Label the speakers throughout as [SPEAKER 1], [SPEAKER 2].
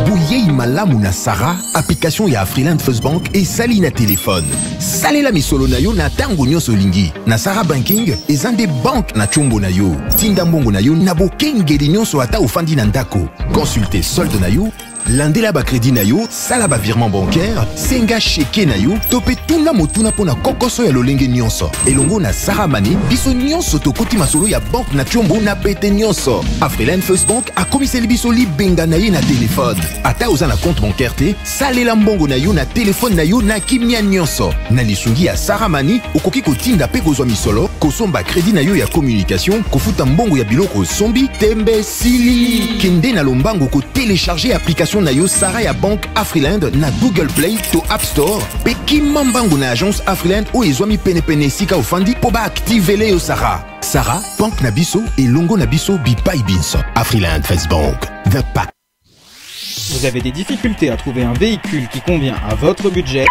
[SPEAKER 1] bouyei malamu na Sarah, application ya Afriland First Bank et sali na téléphone. Salela misolo na yo na tango nyonso lingi. Na Sarah Banking, ezande bank na chombo na yo. Tinda mbongo na yo na bokengeli nyonso ata ofandi na ndako. Consultez solde na yo, landela ba crédit na yo, sala ba virement bancaire, senga cheke na yo, tope tuna motuna pona kokoso ya lolenge nyonso. Elongo na Sarah Money, biso nyonso tokoti masolo ya bank na chombo na pete nyonso. Afriland First Bank a komiseli biso li benga na ye na téléphone. Ata oza na compte bancaire te, salela mbongo na yo na téléphone na yo na kimia nyonso. Na lisungi ya Sarah Money, okoki kotinda pe kozwa misolo, kosomba crédit na yo ya communication, kofuta mbongo ya biloko sombi, tembe sili. Kende na lombango ko télécharger application na yo Sarah ya Bank Afriland na Google Play to App Store. Pe kimambango na agence Afriland o ezwami pene sika ofandi po ba activer yo Sarah. Sarah, Bank na biso et longo na biso bipai binso. Afriland First Bank, the pack.
[SPEAKER 2] Vous avez des difficultés à trouver un véhicule qui convient à votre budget?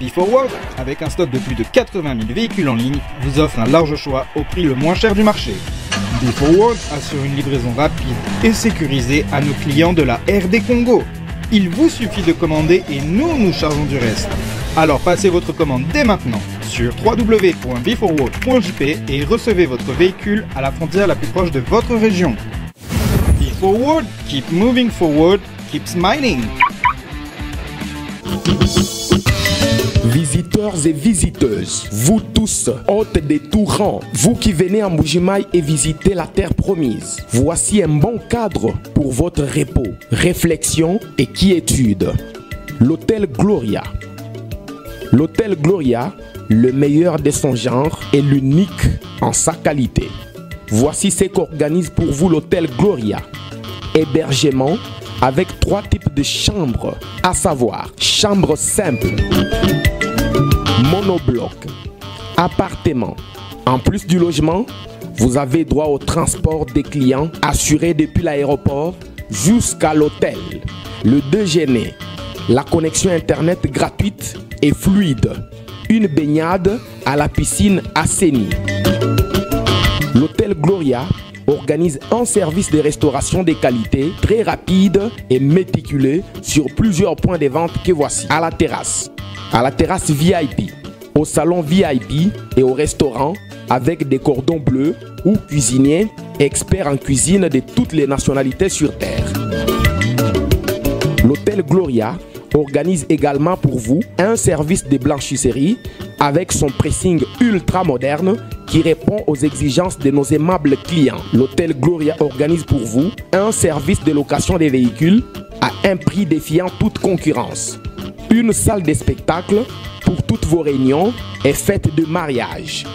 [SPEAKER 2] B4World, avec un stock de plus de 80 000 véhicules en ligne, vous offre un large choix au prix le moins cher du marché. B4World assure une livraison rapide et sécurisée à nos clients de la RD Congo. Il vous suffit de commander et nous chargeons du reste. Alors passez votre commande dès maintenant sur www.b4world.jp et recevez votre véhicule à la frontière la plus proche de votre région. B4World, keep moving forward, keep smiling.
[SPEAKER 3] Visiteurs et visiteuses, vous tous, hôtes des tout rangs, vous qui venez à Mbujimaï et visiter la terre promise, voici un bon cadre pour votre repos, réflexion et quiétude. L'hôtel Gloria. L'hôtel Gloria, le meilleur de son genre et l'unique en sa qualité. Voici ce qu'organise pour vous l'hôtel Gloria. Hébergement avec 3 types de chambres, à savoir chambre simple, monobloc, appartement. En plus du logement, vous avez droit au transport des clients assuré depuis l'aéroport jusqu'à l'hôtel. Le déjeuner, la connexion internet gratuite et fluide, une baignade à la piscine assainie. L'hôtel Gloria organise un service de restauration de qualité très rapide et méticuleux sur plusieurs points de vente que voici. À la terrasse VIP, au salon VIP et au restaurant avec des cordons bleus ou cuisiniers experts en cuisine de toutes les nationalités sur terre. L'hôtel Gloria organise également pour vous un service de blanchisserie avec son pressing ultra moderne qui répond aux exigences de nos aimables clients. L'hôtel Gloria organise pour vous un service de location des véhicules à un prix défiant toute concurrence. Une salle de spectacle pour toutes vos réunions et fêtes de mariage.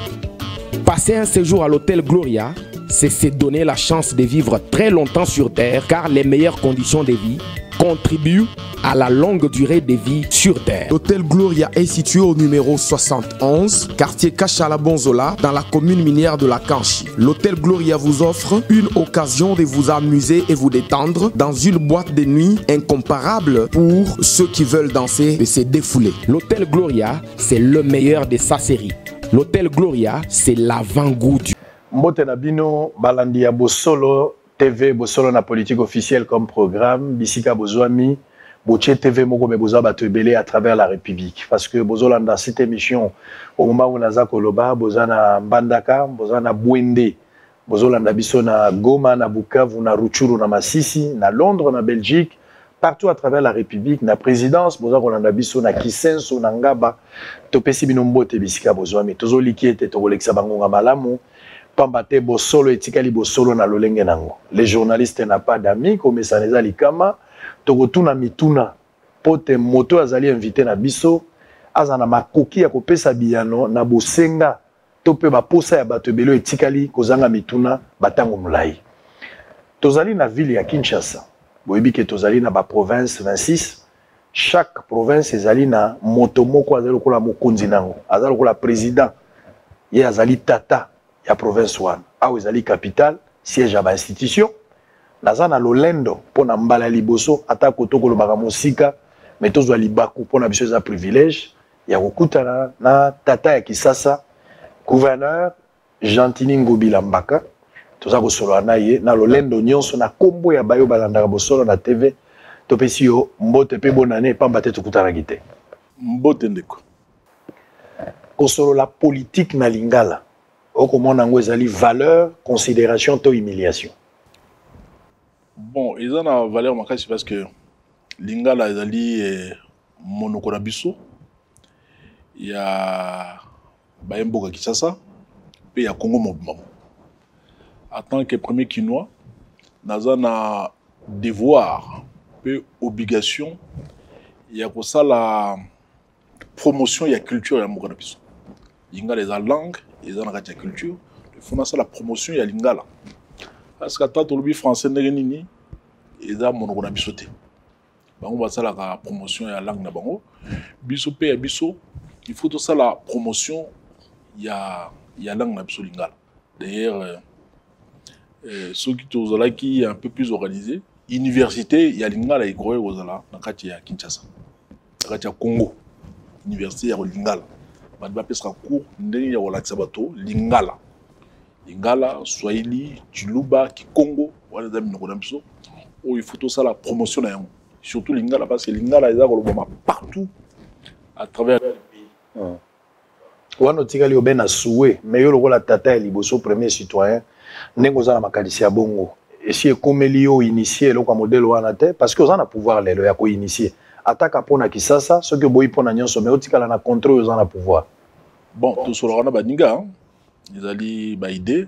[SPEAKER 3] Passer un séjour à l'hôtel Gloria, c'est se donner la chance de vivre très longtemps sur terre car les meilleures conditions de vie contribuent à la longue durée de vie sur terre. L'hôtel Gloria est situé au numéro 71, quartier Kachala-Bonzola, dans la commune minière de la Kanchi. L'hôtel Gloria vous offre une occasion de vous amuser et vous détendre dans une boîte de nuit incomparable pour ceux qui veulent danser et se défouler. L'hôtel Gloria, c'est le meilleur de sa série. L'hôtel Gloria, c'est l'avant-goût du...
[SPEAKER 4] Mbote Nabino, Balandia Bosolo, TV, Bosolo na politique officielle comme programme, Bisika Bozwami, Boche TV moko me boza batebele à travers la République parce que bozola dans cette émission au moment où naza koloba bozana Mbandaka bozana Bwende bozola biso na Goma na Bukavu na Rutshuru na Masisi na Londres na Belgique partout à travers la République na présidence boza kolanda biso na Kisenso na Ngaba topesi bino mbote bisika bozwami tozoliki ete tokolekisa bango malamu pambate bosolo etikali bosolo na lolenge nango les journalistes n'a pas d'amis comme ça les alikama tokotuna mituna pote moto azali invité na biso azana makoki ya kopesa biyano na bosenga tope ba posa ya bato belo etikali kozanga mituna batango mulai tozali na ville ya Kinshasa boyebi ke tozali na ba province 26 chaque province ezali na moto moko azali kola mokonzi nango azali kola président ye azali tata ya province 1 awo ezali capitale siège ya ba institution nazana lolendo pona mbala liboso ata kotoko lobaka mosika mais tozwa libaku pona biso za privilège ya kokutana na tata ya Kisasa gouverneur Gentini Ngobila Mbaka toza kosolola na ye na lolendo nyonso na kombo ya bayo balandaka bosolo na TV topesi yo mbote pe bonne année pamba te tukutanaki te.
[SPEAKER 5] Mbote ndeko.
[SPEAKER 4] Kosolo la politique na lingala okomona ngo ezali valeur, considération to humiliation.
[SPEAKER 5] Bon, ils ont une valeur makasi parce que lingala ezali monoko na biso. Il y a Bayemboka Kinshasa, puis il y a Congo Mobimamo. En tant que premier Kinois, nous avons un devoir, puis obligation, il y a pour ça la promotion de la culture et la Lingala. Lingala est la langue, et la culture. Il faut ça la promotion de la Lingala. Parce que tant que le français n'est pas et ça monoko na biso te. On va ça la promotion de la langue na bango. Biso pe biso, il faut tout ça la promotion. Il y a langue na biso Lingala. D'ailleurs, ceux qui sont un peu plus organisés, université, il y a Lingala et Groé Ozala, dans le cas Kinshasa, dans le cas Congo, université, il y a Lingala. Il y a cours, il y a Lingala. Lingala, Swahili, Tuluba, Kikongo, il faut tout ça la promotion. Surtout Lingala, parce que Lingala est partout à travers le pays.
[SPEAKER 4] Wano tikali yo ben souhait mais yo lokola tata ya liboso premier citoyen ndenge za na makalisi ya bongo et si ekomeli yo initier lokwa modèle wana te parce que ozana pouvoir lelo ya ko initier ataka pona kisasa ce que boyi pona nyonso mais otikala na contrôle ozana pouvoir.
[SPEAKER 5] Bon tout sur la baninga ils allaient ba idée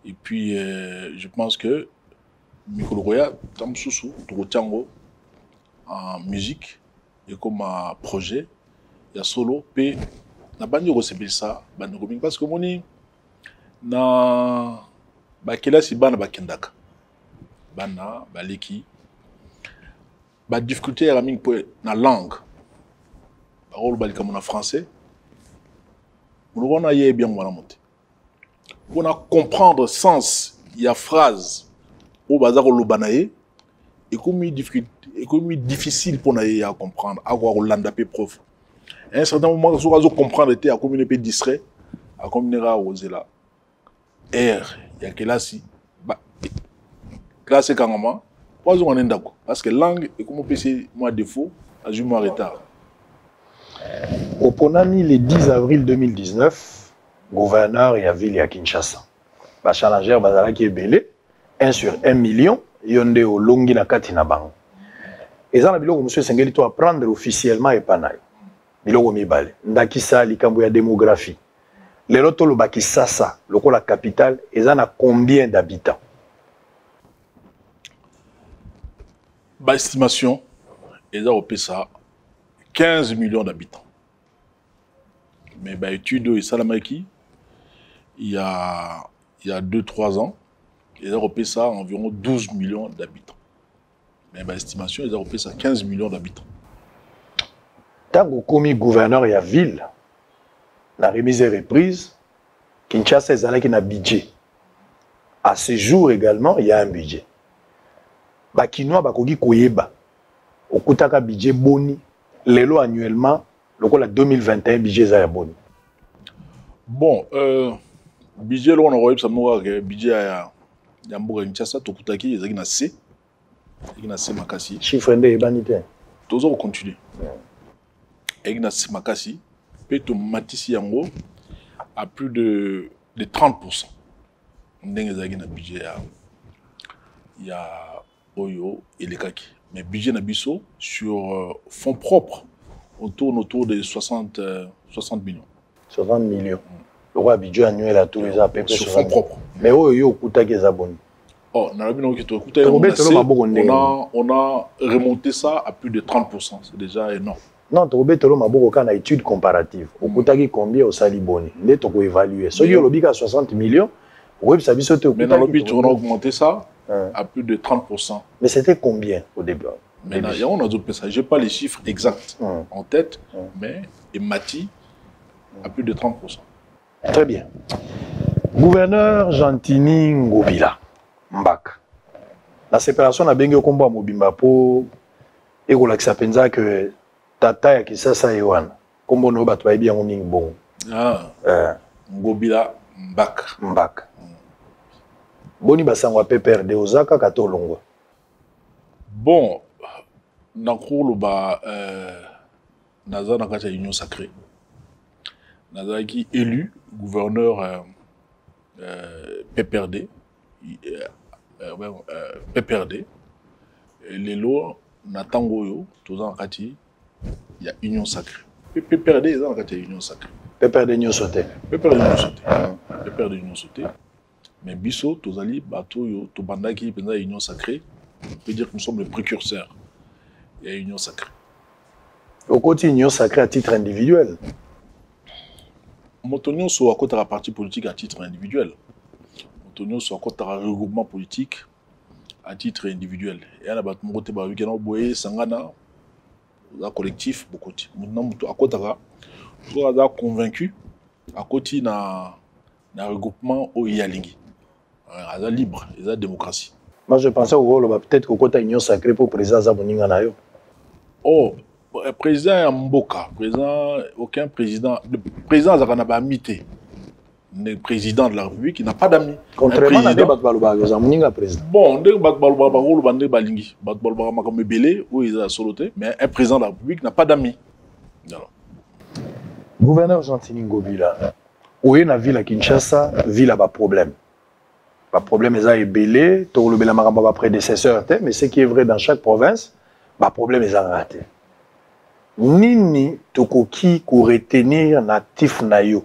[SPEAKER 5] et puis je pense que Mikolo Roya tamsusu to en musique et comme un projet il y a solo p na bandi recevir ça parce que moni na bakela si bana bakendaka bana baleki ba difficulté ya mingi pour na langue parole balika mon français on a yé bien mwana monte on a comprendre sens il y a phrase au bazar lobanaye et comme difficile pour na ya comprendre avoir landa pe prof. À un certain moment, si vous comprenez que vous êtes distrait, à communiquer aux là. R, il y a que là si, classe quand même, pas on est d'accord. Parce que langue est comme PC moi défaut, à jument retard.
[SPEAKER 4] Au Ponami le 10 avril 2019, gouverneur et à ville à Kinshasa. Ba challenger bazala qui est belé, 1 sur 1 million, yonde au longi na kati na bango. Et ça na biloko monsieur Sengeli to apprendre officiellement et panayo. Biloko mibale ndakisa likambo ya démographie lelo tolo bakisasa lokola capitale ezana combien d'habitants?
[SPEAKER 5] Ba estimation eza opesa 15 millions d'habitants. Mais ba étude et salamaki il y a 2-3 ans eza opesa environ 12 millions d'habitants. Mais ba estimation eza opesa 15 millions d'habitants.
[SPEAKER 4] Tant que commis gouverneur et à ville, la remise et reprise, Kinshasa est allé un budget. À ce jour également, il y a un budget. Bakinois bakogi koyeba. Okutaka budget boni. Lelo annuellement, le 2021 budget za boni.
[SPEAKER 5] Bon, budget là on a reçu ça que budget ya mboka Kinshasa tokutaki ezaki na C. Ezaki na C makasi.
[SPEAKER 4] Chiffre ndé ebanité.
[SPEAKER 5] Tozo continuer. Egna Simakasi, Peto Matisi Yango, à plus de 30%. Ndenge na budget il y a Oyo et les Kaki. Mais budget Nabiso sur fonds propres, on tourne autour de 60 millions.
[SPEAKER 4] 60 millions. Le roi budget annuel à tous les ans,
[SPEAKER 5] sur fonds propres.
[SPEAKER 4] Mais Oyo Kuta Gezaboni.
[SPEAKER 5] Oh, on a remonté ça à plus de 30%. C'est déjà énorme.
[SPEAKER 4] Non, tu as une étude comparative. Au Koutaki, combien au Saliboni? Tu peux évaluer. Si tu as 60 millions, mais
[SPEAKER 5] dans le but, on a augmenté ça à plus de 30%.
[SPEAKER 4] Mais c'était combien au début?
[SPEAKER 5] Mais on a d'autres personnes. Je n'ai pas les chiffres exacts en tête, mais Mati à plus de 30%.
[SPEAKER 4] Très bien. Gouverneur Gentini Ngobila, Mbak. La séparation a bien eu combat Mobimba pour et que que tata ya kisasa yewana kombo no bato ba bien mingi bon
[SPEAKER 5] Ngobila Mbak
[SPEAKER 4] boni basango PPRD ozaka katolongo.
[SPEAKER 5] Bon Nakolo ba Naza Nakata Union Sacrée. Naza qui élu gouverneur PPRD. PPRD. Les lois Natangoyo, tous en Kati, il y a Union Sacrée. PPRD, ils ont Union Sacrée.
[SPEAKER 4] PPRD Union Sauté.
[SPEAKER 5] PPRD Union Sauté. PPRD Union Sauté. Mais Bisso, Tozali, Bato, Tobandaki, Penda Union Sacrée. On peut dire que nous sommes les précurseurs. Il y a Union Sacrée.
[SPEAKER 4] Au côté Union Sacrée à titre individuel.
[SPEAKER 5] Motonio soit à côté de la partie politique à titre individuel. Motonio soit à côté de la regroupement politique à titre individuel. Et à la base, mon côté, Weekend Boye, Sangana, un collectif, beaucoup. Maintenant, à côté de là, convaincu, à côté de un regroupement au Yalingi. Il est libre, il est démocratie.
[SPEAKER 4] Moi, je pensais au rôle, peut-être qu'au côté de l'Union Sacrée pour le président Zamoninga Nayo.
[SPEAKER 5] Oh, président Mboka, président, aucun président. Le président Zakanaba Mité, le président de la République, il n'a pas d'amis.
[SPEAKER 4] Contrairement à Batbalouba, Zamoninga président.
[SPEAKER 5] Bon, Batbalouba, Balingi, Batbalouba Makame Belé, où il a soloté, mais un président de la République n'a pas d'amis.
[SPEAKER 4] Gouverneur Jean-Tini Ngobila, où est la ville à Kinshasa, ville a pas problème. Pas problème, ils ont belé, tout le Bela Maramba prédécesseur, mais ce qui est vrai dans chaque province, pas problème, ils ont raté. Nini tokoki ko retenir natif nayo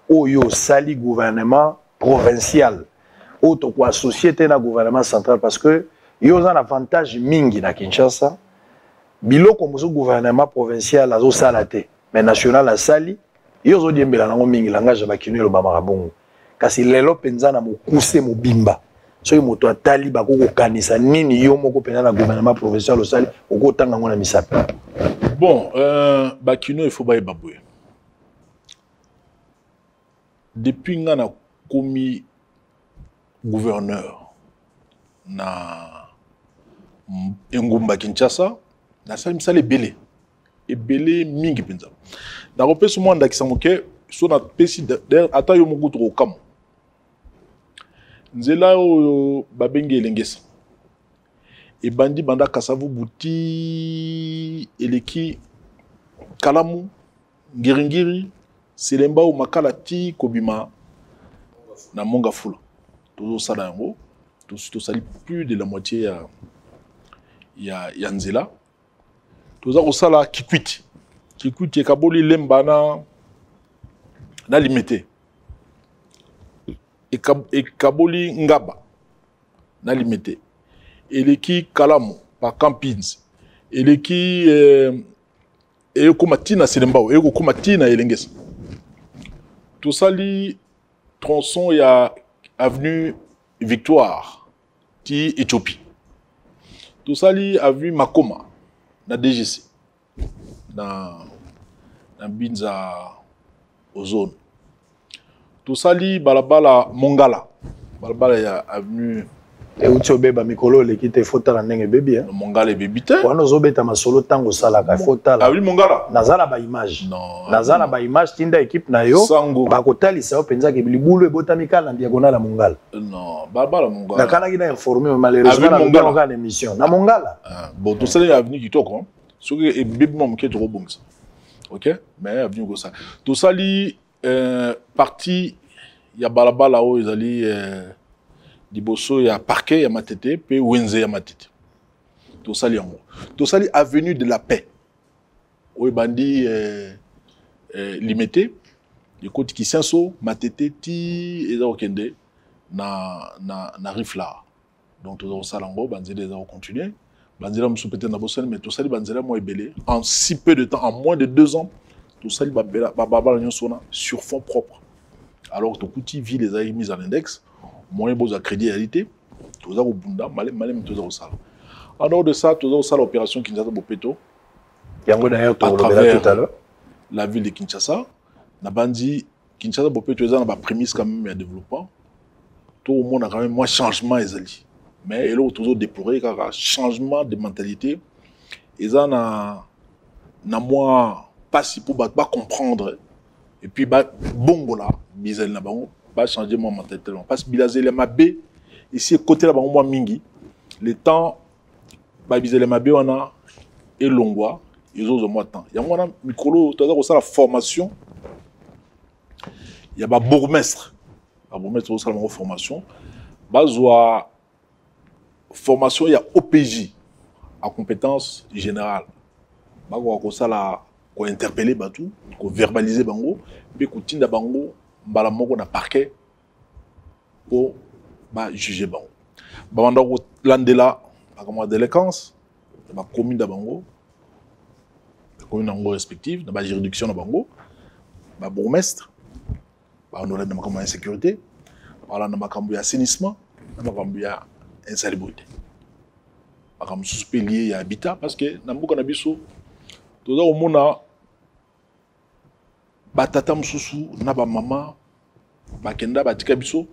[SPEAKER 4] oyo sali gouvernement provincial ou toko société na gouvernement central parce que yo un avantage mingi na Kinshasa biloko mozo gouvernement provincial azo salate mais national a sali yo zo diembela nango mingi langage ba kinelo ba marabongo kasi lelo penza na mokuse mobimba so moto atali bakoko kanisa nini yo moko penza na gouvernement provincial o sali okotanga ngona misape.
[SPEAKER 5] Bon, Bakino, il faut pas y babouer. Depuis que j'ai commis gouverneur na Ngumba Kinshasa, na sali misale belé. Et belé mingi penza. Na repé ce monde qui s'amoke, so na pesi d'ailleurs ata yo mugutu ko kam. Nzela o babenge elengesa. Et bandi banda kasavu buti eleki kalamu ngiringiri selemba ou makalati kobima na monga fula tozo sala yango to sali plus de la moitié ya nzela toza ko sala kikwiti kaboli lemba na limité et kaboli ngaba na limité eleki kalamu pa campings eleki ekomatina selembao ekomatina elengesa tosali tronçon ya avenue Victoire ti Éthiopie tosali avenue Makoma na DGC na Binza Ozone tosali balabala Mongala balabala ya avenue
[SPEAKER 4] et où tu obéis Mikolo le qui te faut ta ndenge bébé hein
[SPEAKER 5] Mongala bébé te
[SPEAKER 4] on nous obéta masolo tango sala ka faut ta
[SPEAKER 5] ah oui Mongala
[SPEAKER 4] nazala ba image
[SPEAKER 5] non
[SPEAKER 4] nazala ba image tinda équipe na yo ba kotali sa penza ke libulu ebotamika na diagonale Mongala
[SPEAKER 5] non baba Mongala
[SPEAKER 4] na kana ki na informé malheureusement na Mongala na émission na Mongala
[SPEAKER 5] bon tout ça est avenue kitoko so que e bébé mom ke trop bon ça OK mais avenue go ça tout ça li parti ya balabala o ezali Diboso ya parquet ya matete pe wenze ya matete to sali yango to sali avenue de la paix o bandi limité de côté qui senso matete ti eza okende na rifla donc to sala ngo banzela eza continuer banzela musu peut-être na bosani mais to sali banzela mo ebelé en si peu de temps en moins de 2 ans to sali babala nyonsona sur fond propre alors to kuti ville les a mis en index moyen beaux à crédit réalité tous au bunda malem tous au sala en dehors de ça tous au sala opération Kinshasa Bopeto
[SPEAKER 4] yango d'ailleurs tout à l'heure
[SPEAKER 5] la ville de Kinshasa na bandi Kinshasa Bopeto ils ont ba prémisse quand même à développement tout le monde a quand même moins changement ezali mais et là toujours déplorer car changement de mentalité ils en a moins pas si pour pas comprendre et puis ba bongo là bizel na bango pas changer mon mentalité parce que bilazel ma b ici côté là moi mingi le temps ba bizel ma b on a et Longwa, ils ont moins de temps. Il y a un micro, tu as la formation. Il y a un bourgmestre. Un bourgmestre, tu as la formation. Bazwa formation, il y a OPJ, à compétence générale. Bazwa la ko interpeller batou, ko verbaliser bango, puis ko tinda bango, mbala moko na parquet pour juger bango. Banda ko landela, comme délinquance, ba commune da bango, commune nango respective, na ba juridiction na bango, ba bourgmestre, ba honoré na makambo ya sécurité, ba na makambo ya assainissement, na makambo ya insalubrité. Makambo suspect lié ya habitat parce que na mboka na biso toza omona batata mususu na ba mama bakenda batika biso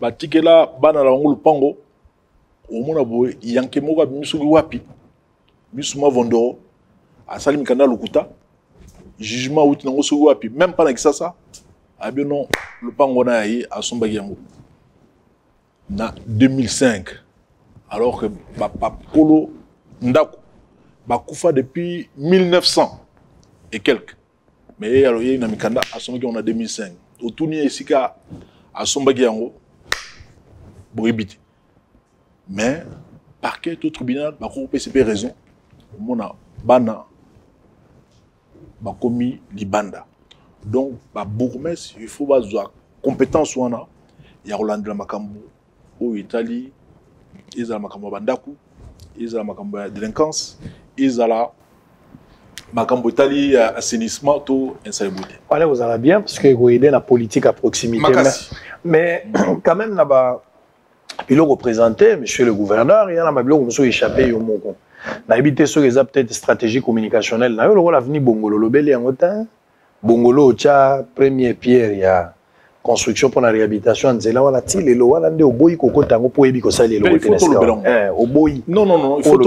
[SPEAKER 5] batikela bana la ngulu pango omona boye yanke moko bimisuki wapi bisuma vondoro asali mikanda lukuta jugement wuti nango so wapi même pas na kisasa abi non le pango na yi asomba yango na 2005 alors que papa kolo ndako bakufa depuis 1900 et quelques. Mais alors il y a une mikanda asomba on a 2005 autour ni esika asomba yango boibiti. Mais parquet tout tribunal ba ko PCP raison mona bana ba komi libanda. Donc ba bourgmestre il faut bazwa compétence wana ya Rolando makambo au Italie ils ont makambo bandaku ils ont makambo ya délinquance ils ont makambo Italie assainissement tout insalubrité.
[SPEAKER 4] Voilà, vous allez bien parce que vous aidez la politique à proximité. Mais quand même là-bas il a représenté monsieur le gouverneur il y a ma bilo monsieur échappé au moko. Na habité sur les peut-être stratégie communicationnelle na yo le l'avenir Bongolo lobeli en autant Bongolo cha première pierre ya construction pour la réhabilitation nzela wala ti lelo wala nde oboyi kokota ngo po ebi ko sala lelo oboyi
[SPEAKER 5] non il faut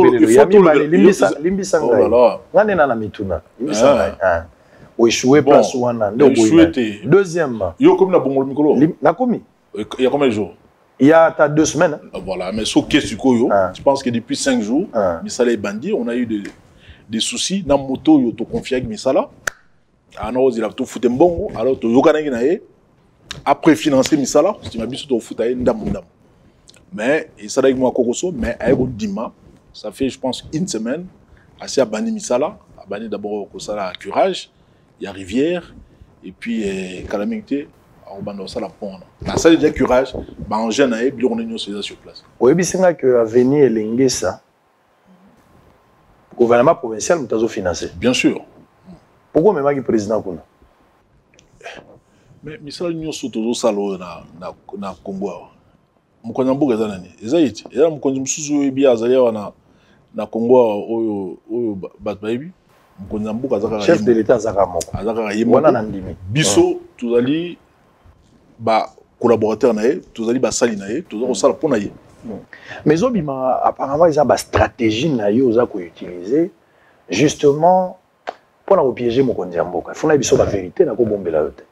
[SPEAKER 4] limbisa ngai ngane na mituna limbisa ngai o échouer place wana nde oboyi deuxièmement
[SPEAKER 5] yo comme na Bongolo mikolo
[SPEAKER 4] na komi
[SPEAKER 5] il y a combien de jours
[SPEAKER 4] il y a 2 semaines
[SPEAKER 5] voilà mais sur qu'est-ce que je pense que depuis 5 jours misala bandi on a eu des soucis na moto yo to confier avec misala ana ozila to fute mbongo alors to yokana ngina ye après financer misala tu m'as biso to futa ye ndam mais il ça avec moi kokoso mais avec dima ça fait je pense une semaine assez à bani misala à bani d'abord ko sala curage il y a rivière et puis calamité au bando sala pont na ça déjà curage ba engin na ye bi on est sur place
[SPEAKER 4] oui bisinga que avenir elengesa gouvernement provincial mutazo financer
[SPEAKER 5] bien sûr.
[SPEAKER 4] Pourquoi même le président kuna?
[SPEAKER 5] Mais misala nyonso tozo salo na Congo. Mukonzi mboka za nani? Ezaiti. Era mukonzi mususu ebi azali wana na Congo oyo batbayibi. Mukonzi mboka zaka
[SPEAKER 4] chef de l'état zaka moko.
[SPEAKER 5] Azaka yemo.
[SPEAKER 4] Wana na ndimi.
[SPEAKER 5] Biso tozali ba collaborateur na ye, tozali ba sali na ye, tozo sala pona ye.
[SPEAKER 4] Mais obima apparemment ils ont ba stratégie na yo za ko utiliser justement pour la piéger mon konzi mboka. Il faut na biso ba vérité na ko bombela yote.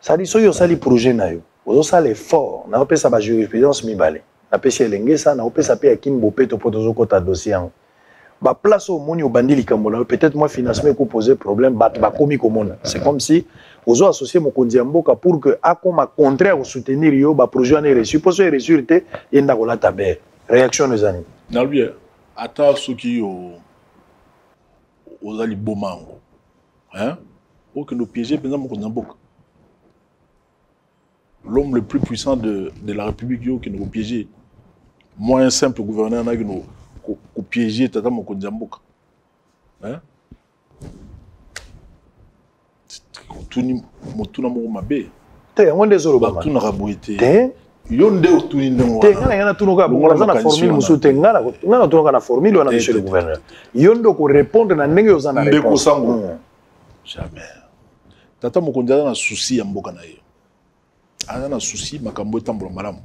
[SPEAKER 4] Ça dit soyo sali projet na yo. Ozo sala effort na opesa ba jurisprudence mibale. Na pesi elengesa na opesa pe akini bopeto poto zo kota dossier en. Ba place au moni au bandi likambola peut-être moi financement ko poser problème ba komi komona. C'est comme si ozo associer mon konzi mboka pour que akoma contraire au soutenir yo ba projet na reçu pour se résulter yenda ko la tabe. Réaction nos amis.
[SPEAKER 5] Na lui ata soki aux ali bomango hein pour que nous piéger pendant mon konzamboka l'homme le plus puissant de la République qui nous piéger moi un simple gouverneur qui nous piéger tata mon konzamboka hein tout ni motuna mo mabe
[SPEAKER 4] te ngonde zolo ba
[SPEAKER 5] tout na raboité
[SPEAKER 4] te
[SPEAKER 5] yonde otuni ndemo
[SPEAKER 4] te ngana yana tunuka bongola na formule musute ngana tunuka na formule wana monsieur le gouverneur yondo ko répondre na ndenge ozana réponse
[SPEAKER 5] jamais tata mokonzi na souci ya mboka na ye ana na souci makambo etambola malamu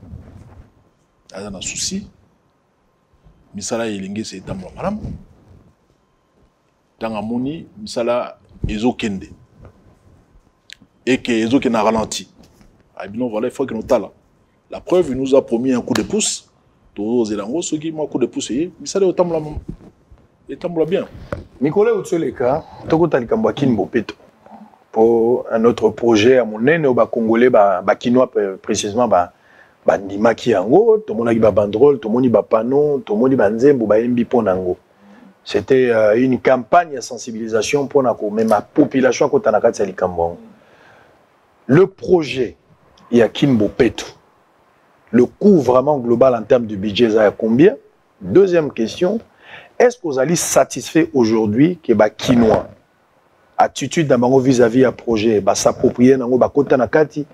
[SPEAKER 5] ana na souci misala elingi se etambola malamu tanga moni misala ezokende et que ezokende na ralenti abino voilà il faut que nous tala. La preuve, il nous a promis un coup de pouce. tous les angos, ceux qui m'ont coup de pouce, mais ça doit être bien.
[SPEAKER 4] Nicolas Outsoleka, Tokota Likambo Kinbo Peto. Pour un autre projet à mon nez, au Congolais, Kinois précisément, Ndima Kiango, tout le monde a une banderole, tout le monde a un panneau, tout le monde a un nzembo, mbi ponango. C'était une campagne de sensibilisation pour même la population qui est Likambo. Le projet, il y a Kinbo Peto. Le coût vraiment global en termes de budget, c'est à combien? Deuxième question, est-ce que vous allez satisfait aujourd'hui que Kinois attitude d'abord vis-à-vis à projet s'approprier nango bakota na kati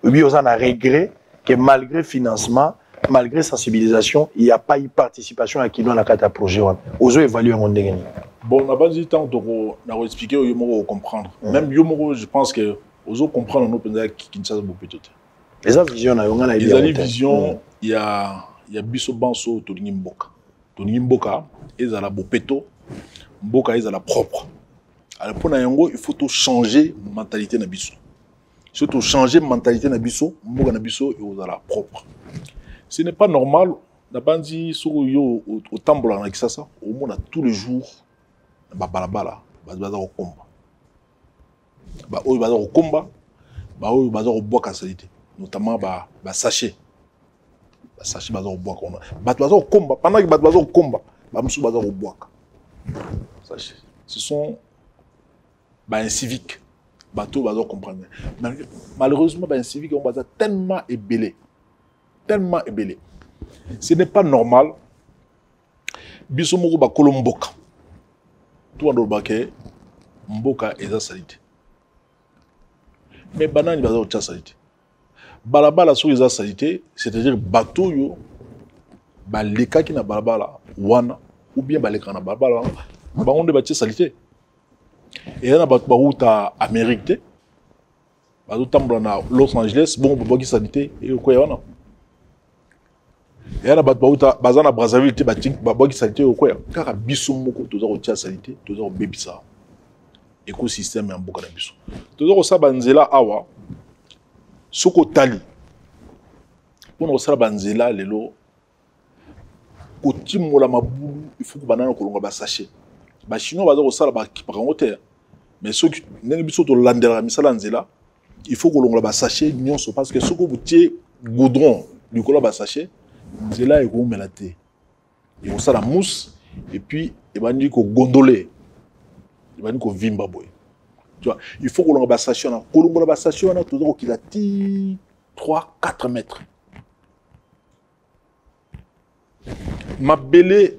[SPEAKER 4] ou bien on a regret que malgré financement malgré sensibilisation il n'y a pas eu participation à Kinois na kati à projet ozo évaluer en ndenge
[SPEAKER 5] bon n'a pas dit tant de expliquer au yomoro comprendre même yomoro je pense que ozo comprendre nos penza Kinshasa beaucoup tout
[SPEAKER 4] les vision na yonga na
[SPEAKER 5] les ali vision il y a biso banso to mboka ezala bopeto mboka ezala propre. Alors pour Nayango, il faut tout changer mentalité na biso. Surtout changer mentalité na biso, mboka na biso et aux ala propre. Ce n'est pas normal d'abandi sur yo au tambola na Kisasa, au monde tous les jours ba balabala, ba au combat. Ba o ba au combat, ba o ba au bois qualité, notamment ba sachet. Ba sachet ba au bois qu'on a. Ba au combat, pendant que ba au combat, ba musu ba au bois. Sachet. Ce sont un civique, bateau va comprendre. Malheureusement, un civique on va tellement ébélé, tellement ébélé. Ce n'est pas normal. Bisomoko ba kolomboka. Tout en dolbake, mboka eza salite. Mais banani va autre salite. Balabala sur eza salite, c'est-à-dire bateau yo, ba leka ki na balabala wana ou bien ba leka na balabala, ba on de bâtir salite. Et là, on a route à Amérique, à Los Angeles, bon, on peut sanité et au quoi on a. Et là, on a bazana Brazzaville, on a sanité au quoi. Car à Bissomoko, tout ça, on sanité, tout ça, on bébé ça. Écosystème et un boka na biso. Tout ça, banzela awa, soko tali. Pour nous ça banzela lelo, koti mola mabulu, il faut que banana kolonga ba sachet. Ba chinois bazako sala ba kiparangote. Mais ceux qui n'ont pas landela misalanzela, il faut que l'on la sachet nyonso parce que ce que vous tiez goudron du cola ba sachet, nzela et vous melaté. Et on ça la mousse et puis il va dire qu'on gondolé. Il va dire qu'on vimba boy. Tu vois, il faut que l'on la sachet na kolombo la sachet na toujours qu'il a 3-4 mètres. Ma belé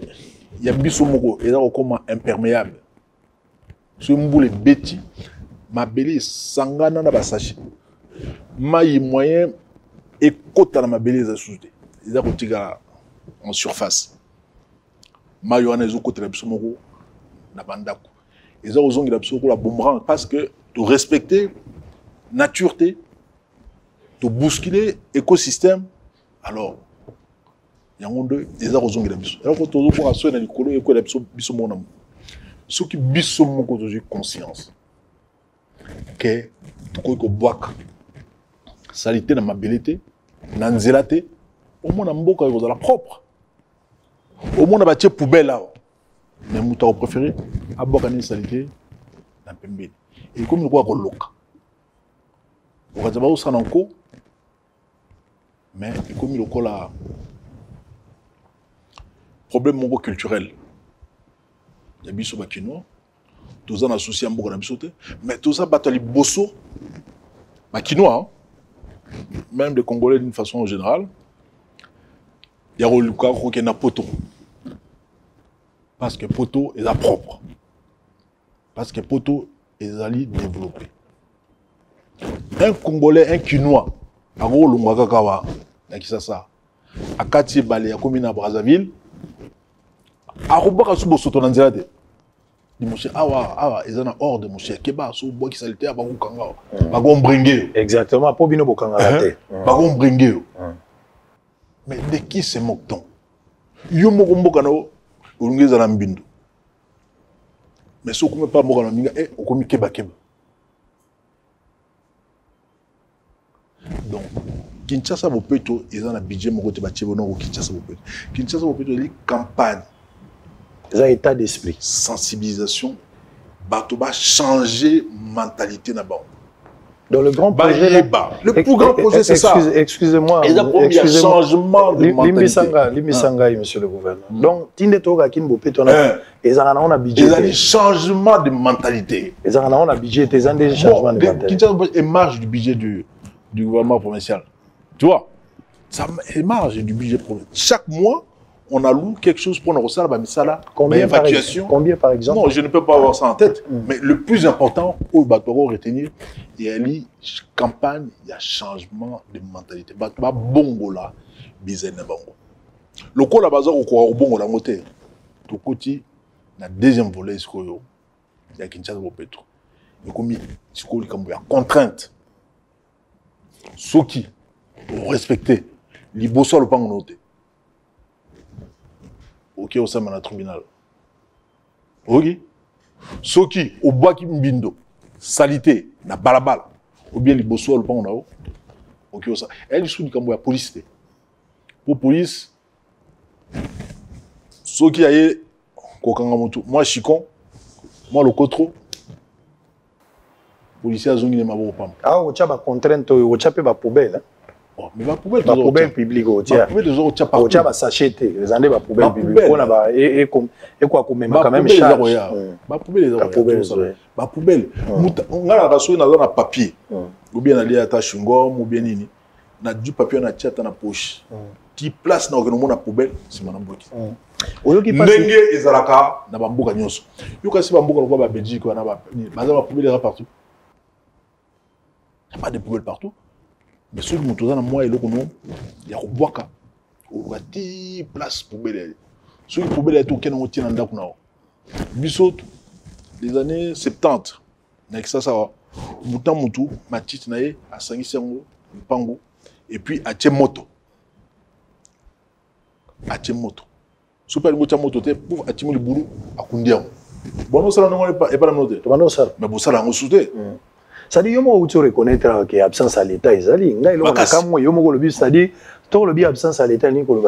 [SPEAKER 5] il y a bisomoko et là comme imperméable. Ce mboule bêti, ma belé sangana na basachi. Maï moyen et kota na ma belé za soudé. Ils a kotiga en surface. Maï wana zo kota na bisomoko na bandako. Ils a ozongi na bisomoko la boomerang parce que de respecter natureté, de bousculer écosystème. Alors yango deux ils a ozongi na biso. Alors quand on voit ça na likolo et ko la bisomoko na ceux qui bisomment aujourd'hui conscience que tout ko boaka salité na mabelité na nzelate au moins na mboka ko la propre au moins na batie poubelle là mais muta préféré aboka ni salité na pembeni et comme il ko loka on va dire ça nanko mais comme il ko la problème mongo culturel. Il y a biso bakino, tous en associé à mboka na biso te, mais tout ça batali bosso bakino, même des Congolais d'une façon générale. Il y a Roluka qui est poto. Parce que poto est propre. Parce que poto est allé développer. Un Congolais, un Kinois, à Rolunga Kakawa, à Kisasa, à Kati Balé, à Komina Brazzaville, à Robaka Subo Sotonanzade. Di monsieur awa ezana ordre monsieur keba so bois qui salité ba kanga ba go mbringue
[SPEAKER 4] exactement pour bino bokanga raté
[SPEAKER 5] ba go mbringue mais de qui se moque-t-on yo moko mboka no ulungeza na mbindu mais so comme pas mboka na minga okomi keba donc Kinshasa Bopeto, ils ont un budget, mon côté, Kinshasa Bopeto. Kinshasa Bopeto, il y a une campagne.
[SPEAKER 4] Ils ont un état d'esprit.
[SPEAKER 5] Sensibilisation. Batoba changer mentalité là-bas.
[SPEAKER 4] Dans le grand projet,
[SPEAKER 5] le plus grand projet, c'est ça.
[SPEAKER 4] Excusez-moi.
[SPEAKER 5] Il y a un changement de mentalité.
[SPEAKER 4] Limbisanga, monsieur le gouverneur. Donc, Tinde Toga Kinbopeto, ils ont un budget.
[SPEAKER 5] Ils ont un changement de mentalité.
[SPEAKER 4] Ils ont un budget, ils ont des changements de mentalité.
[SPEAKER 5] Kinshasa est marge du budget du gouvernement provincial. Tu vois, ça est marge du budget provincial. Chaque mois, on alloue quelque chose pour nos salles,
[SPEAKER 4] combien par exemple?
[SPEAKER 5] Non, je ne peux pas avoir ça en tête. Mais le plus important, pour le bateau retenir, il y a une campagne, il y a changement de mentalité. Bateau bongo là, bizarre bongo. Le coup la base au bongo la moté. Tout côté, la deuxième volet il y a Kinshasa Bopeto. Et comme il y a contrainte, ceux qui respecter, les bossons le pas noté. Ok, au sein de tribunal. Ok. Ceux qui, au bois qui mbindo, salité, na balabala, ou bien les bossons le pas on a. Ok, au sein. Et les sous comme la police. Pour police, ceux qui aillent, moi Chicon, moi le Cotro, policier à Zongi ne m'a pas.
[SPEAKER 4] Ah, on a contrainte, on a pas poubelle.
[SPEAKER 5] Mais ma poubelle
[SPEAKER 4] publique,
[SPEAKER 5] on
[SPEAKER 4] a sachet, les années ma poubelle publique. On a et quoi comme quand même charge.
[SPEAKER 5] Ma poubelle, on a la soie dans papier. Ou bien aller à ta chungom ou bien nini. Na du papier na tchata na poche. Qui place na organisation na poubelle, c'est madame Boki. Nenge ezalaka na bamboka nyonso. Yo kasi bamboka ko ba Belgique na ba poubelle là partout. Il n'y a pas de poubelle partout. Mais ceux qui sont dans moi et l'autre, il y a un petit place poubelle. Ceux qui poubelle sont au tient dans Bissot, les années 70, avec ça, Moutan Moutou, Matite Nae, à Sangisango, Pango, et puis à Tchemoto. À Tchemoto. Super Moutan Moto, pour Atimo le boulot, à Koundiam. Bon, non, ça n'est pas la note. Mais bon, ça l'a sauté.
[SPEAKER 4] C'est-à-dire, il faut reconnaître qu'il y a absence à l'État. C'est-à-dire, tout le bien absence à l'État, bon,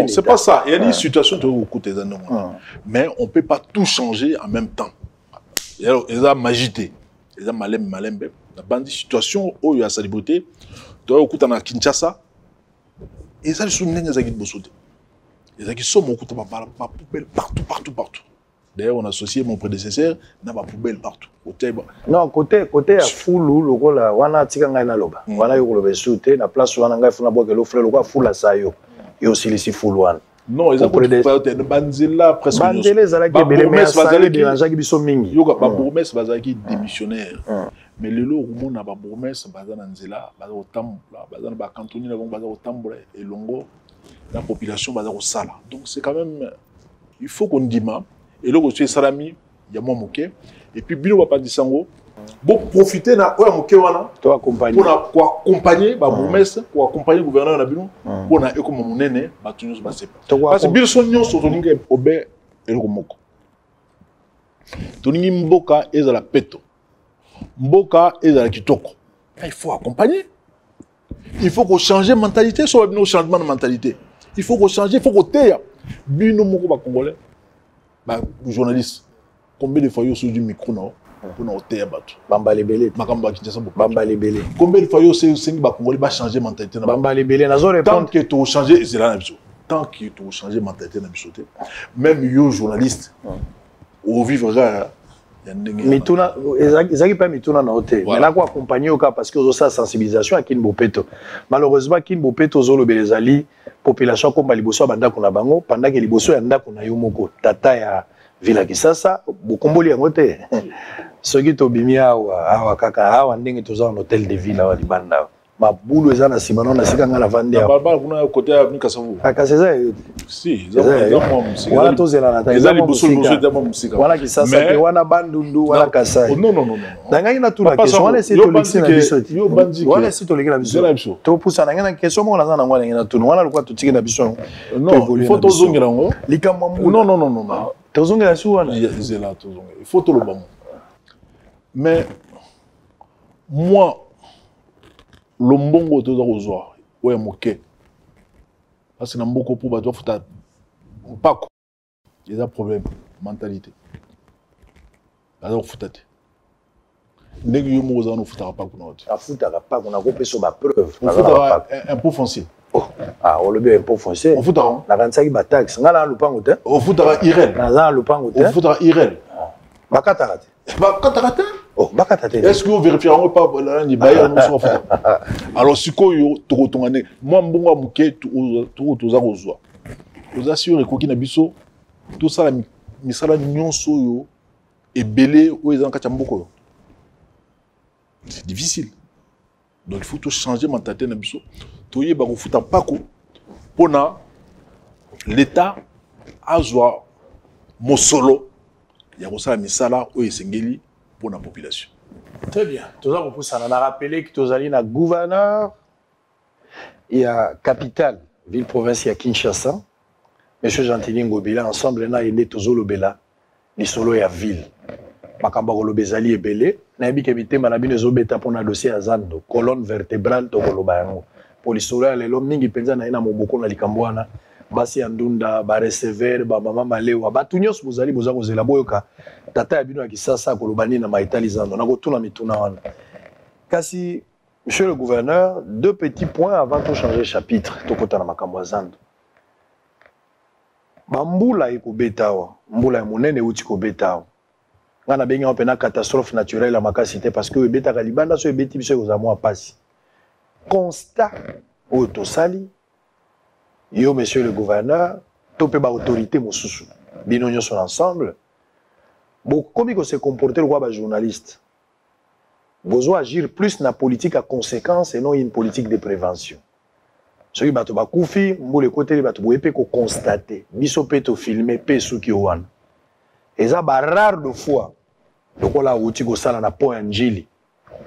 [SPEAKER 5] c'est pas ça. Il y a des situations qui ont coûté des années. Mais on ne peut pas tout changer en même temps. Il y a magité. Il y a malem. Dans des situations où il y a célébrité, tu as coûté à Kinshasa. Et ça, les souvenirs, ils ont été ils ont sont mon côté poubelle partout. D'ailleurs, on a associé mon prédécesseur, il y a des poubelles partout.
[SPEAKER 4] Non, côté à Foulou, le gars là, on a tiré un loba. On a eu le sauté, la place où on a fait la boîte de l'offre, le gars Foula Sayo. Et aussi les Foulouan.
[SPEAKER 5] Non, ils ont fait une banzilla presque.
[SPEAKER 4] Banzilla, ça a été belé, mais ça a été dérangé qui sont mingi.
[SPEAKER 5] Il y a un bourgmestre, ça a été démissionnaire. Mais le lot où on a un bourgmestre, ça a été Nzela, ça a été au Tambour, ça a été au Cantoni, ça a été au Tambour et Longo. La population va au Sala. Donc c'est quand même, il faut qu'on dise. Et là, je suis salami, il y a mon moquet. Et puis, Bino va pas dire sango. Bon, profiter na ouais moquet wana.
[SPEAKER 4] Toi accompagner.
[SPEAKER 5] Pour accompagner, bah bourgmestre, pour accompagner le gouverneur na Bino. Pour na eko mon nene, bah tout nous va se pas. Parce que Bino son nyon so toninga obé et le moko. Toningi mboka ezala peto. Mboka ezala kitoko. Il faut accompagner. Il faut qu'on change de mentalité, soit nos changement de mentalité. Il faut qu'on change, il faut qu'on taille. Bino moko ba congolais. Bah, journaliste, combien de fois vous avez du micro pour nous taire battu?
[SPEAKER 4] Bamba les belés. Bamba les belés.
[SPEAKER 5] Combien de fois vous avez 5 Congolais va changer mentalité?
[SPEAKER 4] Bamba les belés.
[SPEAKER 5] Tant que tu as changé, c'est là. Tant que tu as changé mentalité, même vous journaliste, au vivre là.
[SPEAKER 4] Mituna, ils pas mituna na hôtel. Mais là quoi accompagner au cas parce que ça sensibilisation à Kinbopeto. Malheureusement Kinbopeto zolo belezali population comme baliboso banda kuna bango pendant que liboso yanda kuna yomoko tata ya Villa Kisasa bokomboli yango te. Soki to bimia awa kaka awa ndenge toza en hôtel de ville wa libanda. Ma boulou eza na simano na sika ngala vande ya.
[SPEAKER 5] Baba kuna côté ya Nikasavu.
[SPEAKER 4] Aka c'est ça.
[SPEAKER 5] Si, ça
[SPEAKER 4] wana tozela na ta.
[SPEAKER 5] Eza liboso musika.
[SPEAKER 4] Wana Kisasa ke wana bandundu wana Kasai.
[SPEAKER 5] Non.
[SPEAKER 4] Nanga ina tuna question wana c'est to lexi na biso.
[SPEAKER 5] Yo bandi.
[SPEAKER 4] Wana c'est to lexi na biso. To pousa nanga na question mo na za na ngwana ngina tuna. Wana lokwa to tiki na biso.
[SPEAKER 5] Non, il faut tozongela ngo.
[SPEAKER 4] Likamwa mu.
[SPEAKER 5] Non.
[SPEAKER 4] Tozongela su wana.
[SPEAKER 5] Zela tozongela. Il faut to lo bamo. Mais moi lombongo toza kozwa oya moke parce que na mboko po bato bafuta mpako eza problème mentalité aza kofuta te ndenge yo moko oza wana ofutaka mpako na yo te
[SPEAKER 4] afutaka mpako nakopesa bapreuve
[SPEAKER 5] ofutaka impôt foncier
[SPEAKER 4] olobi impôt foncier
[SPEAKER 5] ofutaka
[SPEAKER 4] nakanisaki bataxe ngai na lupango te
[SPEAKER 5] ofutaka irel
[SPEAKER 4] naza na lupango te
[SPEAKER 5] ofutaka irel
[SPEAKER 4] bakataka te
[SPEAKER 5] bakataka te
[SPEAKER 4] bakata te
[SPEAKER 5] est-ce que vous vérifiez encore pas ni bayer no so futa alors sikoyo tokotonga ne moi mbongo ya muke toza kozwa oza sûr ekoki na biso tosala misala nyonso oyo ebele oyo eza na kati ya mboka oyo c'est difficile donc il faut tout changer mentalité na biso toyeba kofuta mpako mpona l'état azwa mosolo ya kosala misala oyo esengeli pour la population.
[SPEAKER 4] Très bien. Tout ça, on a rappelé que tu as un gouverneur, il y a capitale, ville-province, il y a Kinshasa. Monsieur Gentilin Gobila, ensemble, on a aidé tous les Bela, les solo et la ville. Makamba Golobezali et Belé, Nabi Kebite, Manabine Zobeta pour un dossier à Zando, colonne vertébrale, Togolobayango. Pour les solo, les hommes, ils pensent à un moboko na Likambouana. Basi andunda ba recevoir ba mama malewa ba tunyos bozali boza kozela boyoka tata ya bino ya kisasa kolobani na maitali zando na kotuna mituna wana kasi monsieur le gouverneur deux petits points avant de changer chapitre tokota na makambo ya zando bambula ekobetawa mbula ya monene uti kobetawa ngana bengi on pena catastrophe naturelle à makasi te parce que ebetaka libanda so ebeti biso ko za mwa pasi constat o tosali yo, monsieur le gouverneur, topé ba autorité mosusu. Bino nyo sont ensemble. Bon, comme il se comporter le roi journaliste. Vous agir plus na politique à conséquence et non une politique de prévention. Ce qui va te koufi, mbou le côté va te bouéper ko constater. Biso pe to filmer pe sou ki ouan. Et ça ba rare de fois. Donc là outi ko sala na point njili.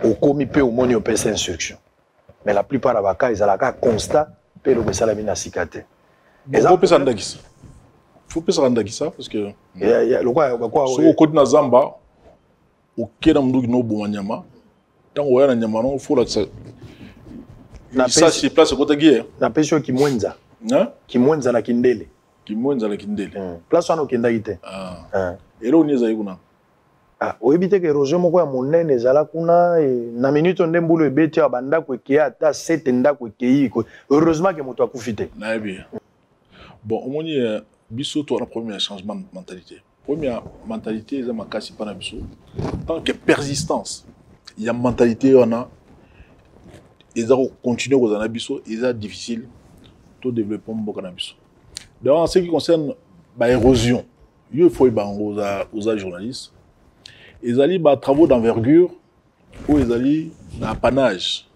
[SPEAKER 4] Au komi pe au moni au pesa instruction. Mais la plupart des cas ils ala ka constat. Pero que ça la mina sikate.
[SPEAKER 5] Il faut penser à ndakisa. Faut penser à ndakisa parce que
[SPEAKER 4] le quoi
[SPEAKER 5] so ko na zamba o kera mnduki no bomanyama. Tango ya na nyama no faut la ça c'est place ko tagiye.
[SPEAKER 4] Na pesho kimwenza.
[SPEAKER 5] Hein?
[SPEAKER 4] Kimwenza na kindele.
[SPEAKER 5] Kimwenza na kindele.
[SPEAKER 4] Place wana okendaki
[SPEAKER 5] Ero nieza yuna.
[SPEAKER 4] Oyebite ke roje moko ya monene ezala kuna na minute onde mbulu ebeti ya bandako ekeya ata 7 ndako ekeyi heureusement que moto akufi te.
[SPEAKER 5] Na bien. Bon, omoni biso to na premier changement de mentalité. Première mentalité eza makasi pana biso. Tant que persistance, il y a mentalité wana eza ko continuer ko zana biso, eza difficile to développer mboka na biso. Donc en ce qui concerne ba érosion, il faut ba aux journalistes. Ils allaient ba travaux d'envergure ou ils allaient dans apanage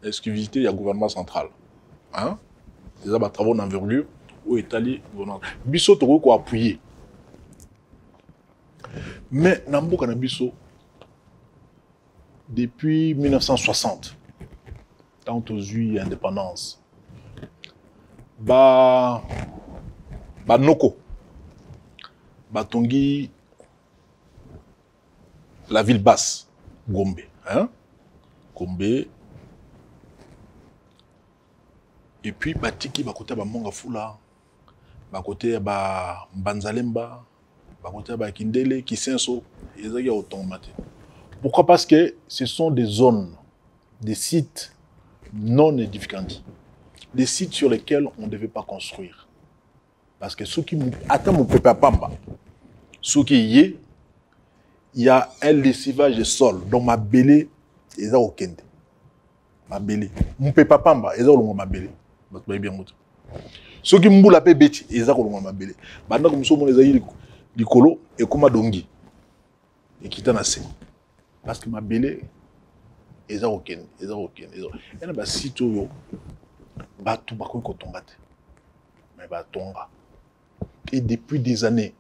[SPEAKER 5] exclusivité du gouvernement central. Hein? Ils allaient ba travaux d'envergure ou ils allaient gouvernement. Biso to ko appuyer. Mais na mboka na biso depuis 1960 tant aux eu indépendance ba noko batongi la ville basse, Gombe. Hein? Gombe. Et puis, Batiki, côté de Monga Fula, côté de Banzalemba, côté de Kindele, Kisenso, ils ont automaté. Pourquoi? Parce que ce sont des zones, des sites non édificants. Des sites sur lesquels on ne devait pas construire. Parce que ceux qui attendent mon pépé Pamba, ceux qui y est, il y a un lessivage de sol. Donc, ma belé, ils ont aucun. Ma belé. Mon papa pamba, ils ont ma belé. Ceux qui m'ont la paix bêti, ils ont ma belé. Maintenant, comme ça, ils ont du colo et comme dongi. Et qui t'en a assez. Parce que ma belé, ils ont aucun. Ils ont aucun. Il y a un site où ils ont un mais tonga. Et depuis des années,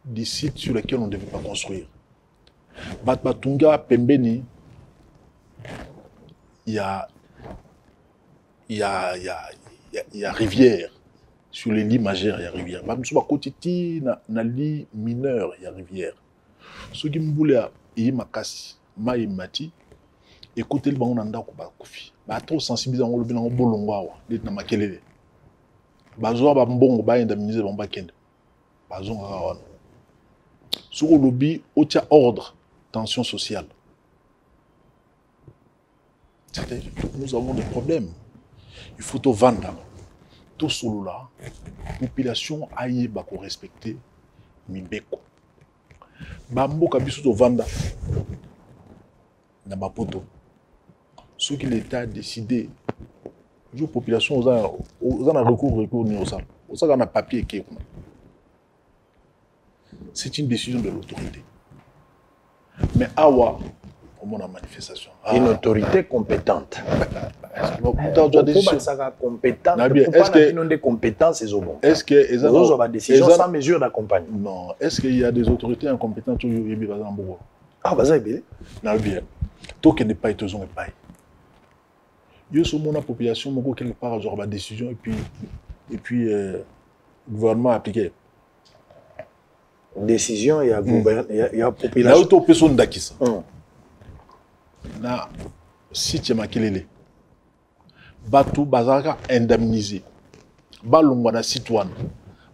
[SPEAKER 5] des sites sur lesquels on ne devait pas construire. Batunga, Pembeni, il y a rivière. Sur les lits majeurs, il y a rivière. Côté na lit mineur, il y a rivière. Ce qui me voulait, il y a Makasi, Maïmati, écoutez le bango nanda ko ba kofi ba trop sensibiliser ngolo binango bolongo awa dit na makelele bazo ba mbongo ba indemniser ba kende bazo ngaka wana sur le lobby otia ordre tension sociale. Nous avons des problèmes. Il faut tout vendre. Tout solo là, population aïe bako respecter mibeko. Bambo kabiso to vanda na bapoto. Ce que l'État a décidé, la population aux a recours ni aux ça on a papier qui est. C'est une décision de l'autorité. Mais awa au moment de la manifestation.
[SPEAKER 4] Une autorité compétente.
[SPEAKER 5] Est-ce que
[SPEAKER 4] ont des décisions sans mesure d'accompagnement?
[SPEAKER 5] Non. Est-ce qu'il y a des autorités incompétentes qui ont
[SPEAKER 4] ah, bah ça est bien.
[SPEAKER 5] Non, bien. Tant qu'elle n'est pas été aux pas. Il y a la population qui quelque part genre la décision et puis le gouvernement appliqué.
[SPEAKER 4] Décision il y a population.
[SPEAKER 5] Là où tu personne d'acquis. Na si tu makelele. Batu bazaka indemnisé. Ba longwa na citoyen.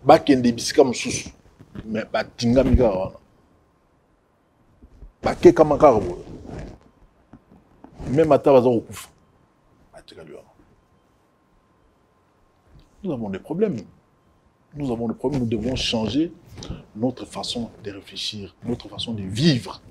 [SPEAKER 5] Ba kende bisika mususu. Mais ba tinga miga wana. Ba ke kama karbo. Même ata baza okufa. Nous avons des problèmes. Nous avons des problèmes. Nous devons changer notre façon de réfléchir, notre façon de vivre.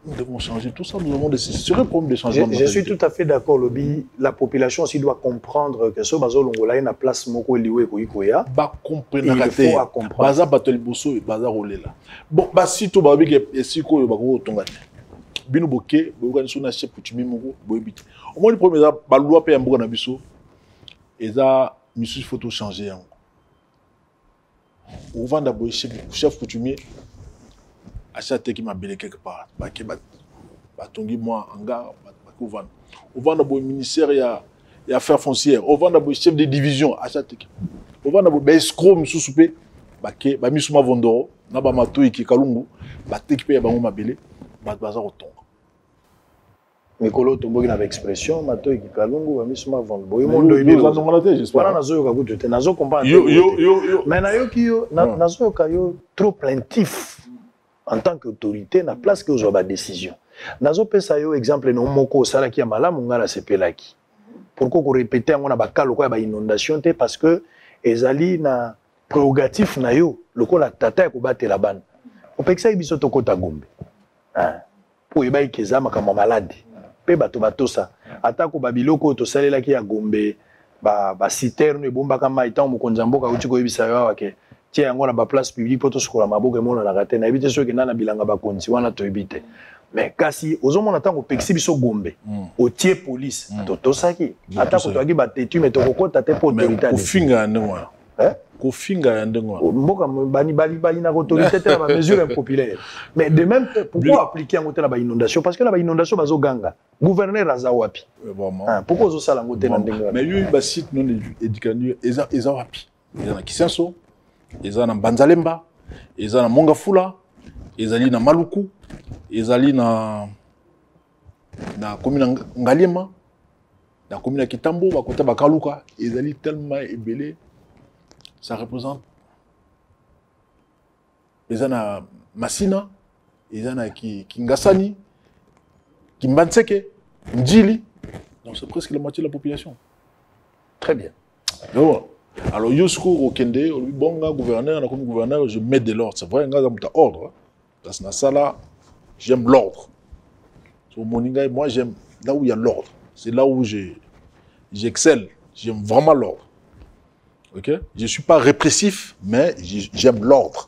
[SPEAKER 5] Nous devons changer tout ça. Nous avons des sérieux problèmes de changement.
[SPEAKER 4] Je suis tout à fait d'accord, Lobby. La population aussi doit comprendre que ce bazo longola na place moko liwe ko ikoya.
[SPEAKER 5] Ba comprendre. Il faut comprendre. Baza batel bosso et baza rolé là. Bon, ba si to ba bi ke si ko yo ba ko tonga. Bino boké, bo ka na chef coutumier moko bo ebiti. Au moins le premier ba loi pe mboka na biso. Eza monsieur photo changer yango. Au vend d'abord chef coutumier achète qui m'a belé quelque part ba ke ba tongi moi en gare ba ko vend. Au vend d'abord ministère il y a affaires foncières. Au vend d'abord chef de division achète qui. Au vend d'abord ba escroc monsieur soupé ba ke ba misuma vondoro na ba matoi ki kalungu ba tekipe ba ngoma belé ba baza otonga.
[SPEAKER 4] Mikolo tomboki na expression matoi ki kalungu ba misuma vondoro. Boy mondo ile
[SPEAKER 5] za ndongala j'espère.
[SPEAKER 4] Wana nazo yoka kutu te nazo comprendre.
[SPEAKER 5] Yo.
[SPEAKER 4] Mais na yo ki yo nazo yoka yo trop plaintif. En tant qu'autorité, na place que vous avez décision. Nazo pesa yo exemple no moko sala ki malamu ngala sepelaki. Pourquoi vous répétez on a bakalo kwa ba inondation te parce que ezali na prérogatif na yo lokola tata ko batela bana. Opekisa biso to kota Gombe. Pour ebai kezama kama malade. Pe bato batosa. Atako babiloko to salela ki ya Gombe ba citerne bomba kama itan mokonza mboka uti ko yebisa yo wake. Tiens yango na ba place publique poto sokola maboka mona na raté na ebite soki na bilanga ba konti wana to ebite mais kasi ozomona tango pexi biso Gombe otie police to saki atako to aki ba tetu mais to kokota te po autorité
[SPEAKER 5] ko finga ndengwa ko finga ndengwa
[SPEAKER 4] mboka bali na autorité te ba mesure impopulaire mais de même pourquoi appliquer yango te na ba inondation parce que na ba inondation bazo ganga gouverneur azawapi pourquoi ozo sala ngo te na ndengwa
[SPEAKER 5] mais yo ba site non éducatif eza wapi eza na Kisenso ezali na Banzalemba, ezali na Mongafula, ezali na Maluku, ezali na commune Ngaliema, na commune Kitambo, bakota Bakaluka, ezali tellement ébélé, ça représente. Ezali na Masina, ezali na Kingasani, Kimbanseke, Ndjili, donc c'est presque la moitié de la population.
[SPEAKER 4] Très bien.
[SPEAKER 5] Donc, alors, Yosko Okende, bon gouverneur, comme gouverneur, je mets de l'ordre. C'est vrai, il ordre. Parce que ça là, j'aime l'ordre. Moi, j'aime là où il y a l'ordre. C'est là où j'excelle. J'aime vraiment l'ordre. Ok? Je ne suis pas répressif, mais j'aime l'ordre.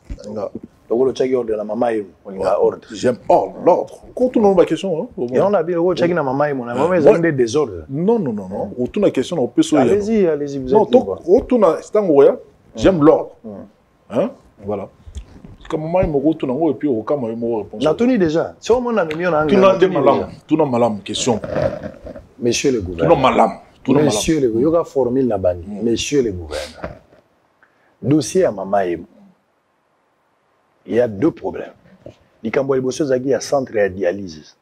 [SPEAKER 5] J'aime l'ordre. Quand on a une question,
[SPEAKER 4] et on a bien le na maman et mon maman ils ont des désordres.
[SPEAKER 5] Non. Autour de la question, on peut se
[SPEAKER 4] allez-y, vous êtes
[SPEAKER 5] autour de j'aime l'ordre. Hein? Voilà. Comme maman il me retourne et puis au cas où il me répond.
[SPEAKER 4] Natuni déjà. Si on m'a mis en
[SPEAKER 5] tout non malam question.
[SPEAKER 4] Monsieur le gouverneur.
[SPEAKER 5] Tout non malam.
[SPEAKER 4] Monsieur le gouverneur, il y a formule na bani. Monsieur le gouverneur. Dossier à maman et il y a deux problèmes. Il y a un centre de dialyse.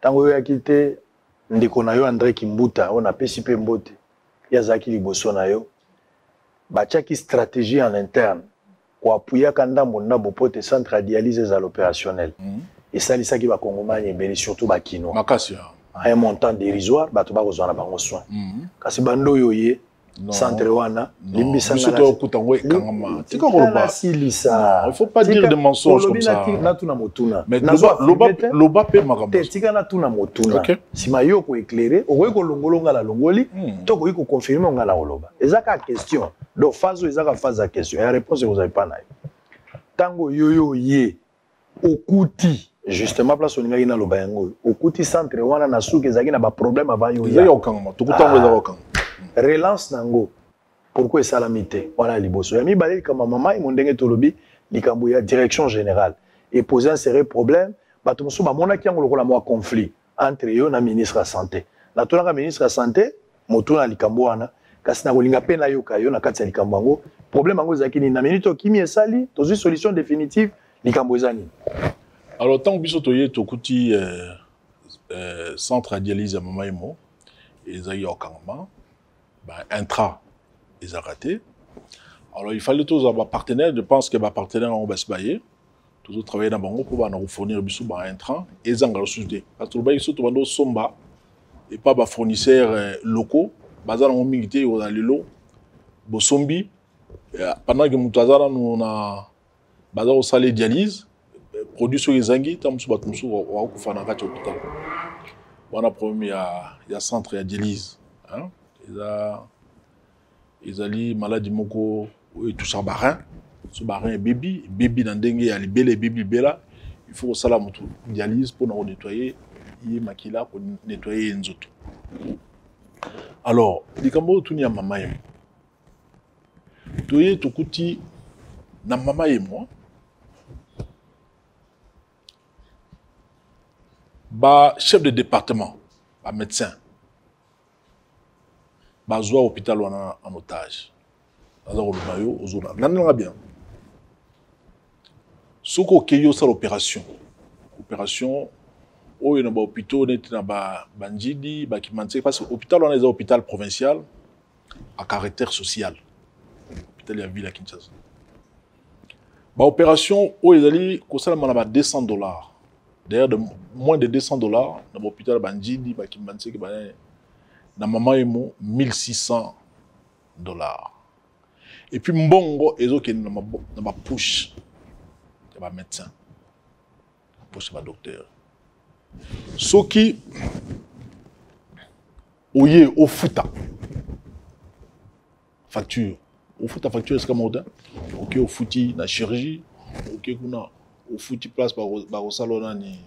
[SPEAKER 4] Tango yo yakite ndeko na yo André Kimbuta on a pesi pe mbote yazaki liboso na yo bachaki stratégie en interne pour appuyer kanda monna bopote centre à dialyse à l'opérationnel et ça lisaki ba kongomani ebele surtout ba kino
[SPEAKER 5] Makassia
[SPEAKER 4] à un montant dérisoire bato ba kozana bango soin kasi bando yo ye centre wana limbisa
[SPEAKER 5] ngana okutangwe kangama tika koloba
[SPEAKER 4] silisa
[SPEAKER 5] il faut pas dire des mensonges comme ça
[SPEAKER 4] na tuna motuna
[SPEAKER 5] mais loba pe makambo
[SPEAKER 4] tika na tuna motuna sima yo ko éclairer okoki kolongolonga la longoli to koki ko confirmer ngala oloba ezaka question donc phase ezaka phase à question et réponse vous avez pas nayo tango yo ye okuti justement place olinga ina loba yango okuti centre wana na suki ezaki na ba problème avant yo
[SPEAKER 5] ya okangama tukutango ezaka okangama
[SPEAKER 4] relance nango pourquoi salamité voilà liboso ya mibale kama mama imondenge tolobi likambo ya direction générale et poser un sérieux problème bato mosu ba mona kiango lokola mo conflit entre yo na ministre de santé na tolanga ministre de santé motuna likambo wana kasi na kolinga pe na yo kayo na kati ya likambo yango problème yango ezaki ni na minute okimi esali tozwi solution définitive likambo ezani
[SPEAKER 5] alors tant biso toye tokuti centre à dialyse ya mama emo ezaki okangama intra ils ont raté. Alors il fallait tous avoir partenaire. Je pense que les partenaires ont basé tous travailler dans bango pour nous fournir bisou intrant et ils ont reçu parce que ils sont dans somba et pas fournisseurs locaux. Bazar on milité au dans les lots. Bosombi pendant que mutazara nous on a bazar au salé dialyse produit sur les anguilles tam sou batum sou wa ku fana ka hôpital. On a problème il y a centre à dialyse hein. Ils allaient maladie moko et tout ça barin ce barin baby dans dengue ya libele baby bela il faut ça la moto dialyse pour nous nettoyer y makila pour nettoyer nzoto alors likambo tuni ya mama yemo toye tokuti na mama yemo ba chef de département ba médecin bazwa hôpital en otage. Alors le maillot aux zones. N'en bien. Soko keyo sa l'opération. Opération o ina ba hôpital net na ba banjidi ba kimanse parce que hôpital on est un hôpital provincial à caractère social. Hôpital ya ville à Kinshasa. Ba opération o ezali ko sala na ba $200. D'ailleurs de moins de $200 na hôpital banjidi ba kimanse ba na maman emo $1,600 et puis mbongo ezoki na ba push ya ba médecin push ba docteur soki oye ofuta facture est comme modèle OK ofuti na chirurgie OK kuna ofuti place ba salona ni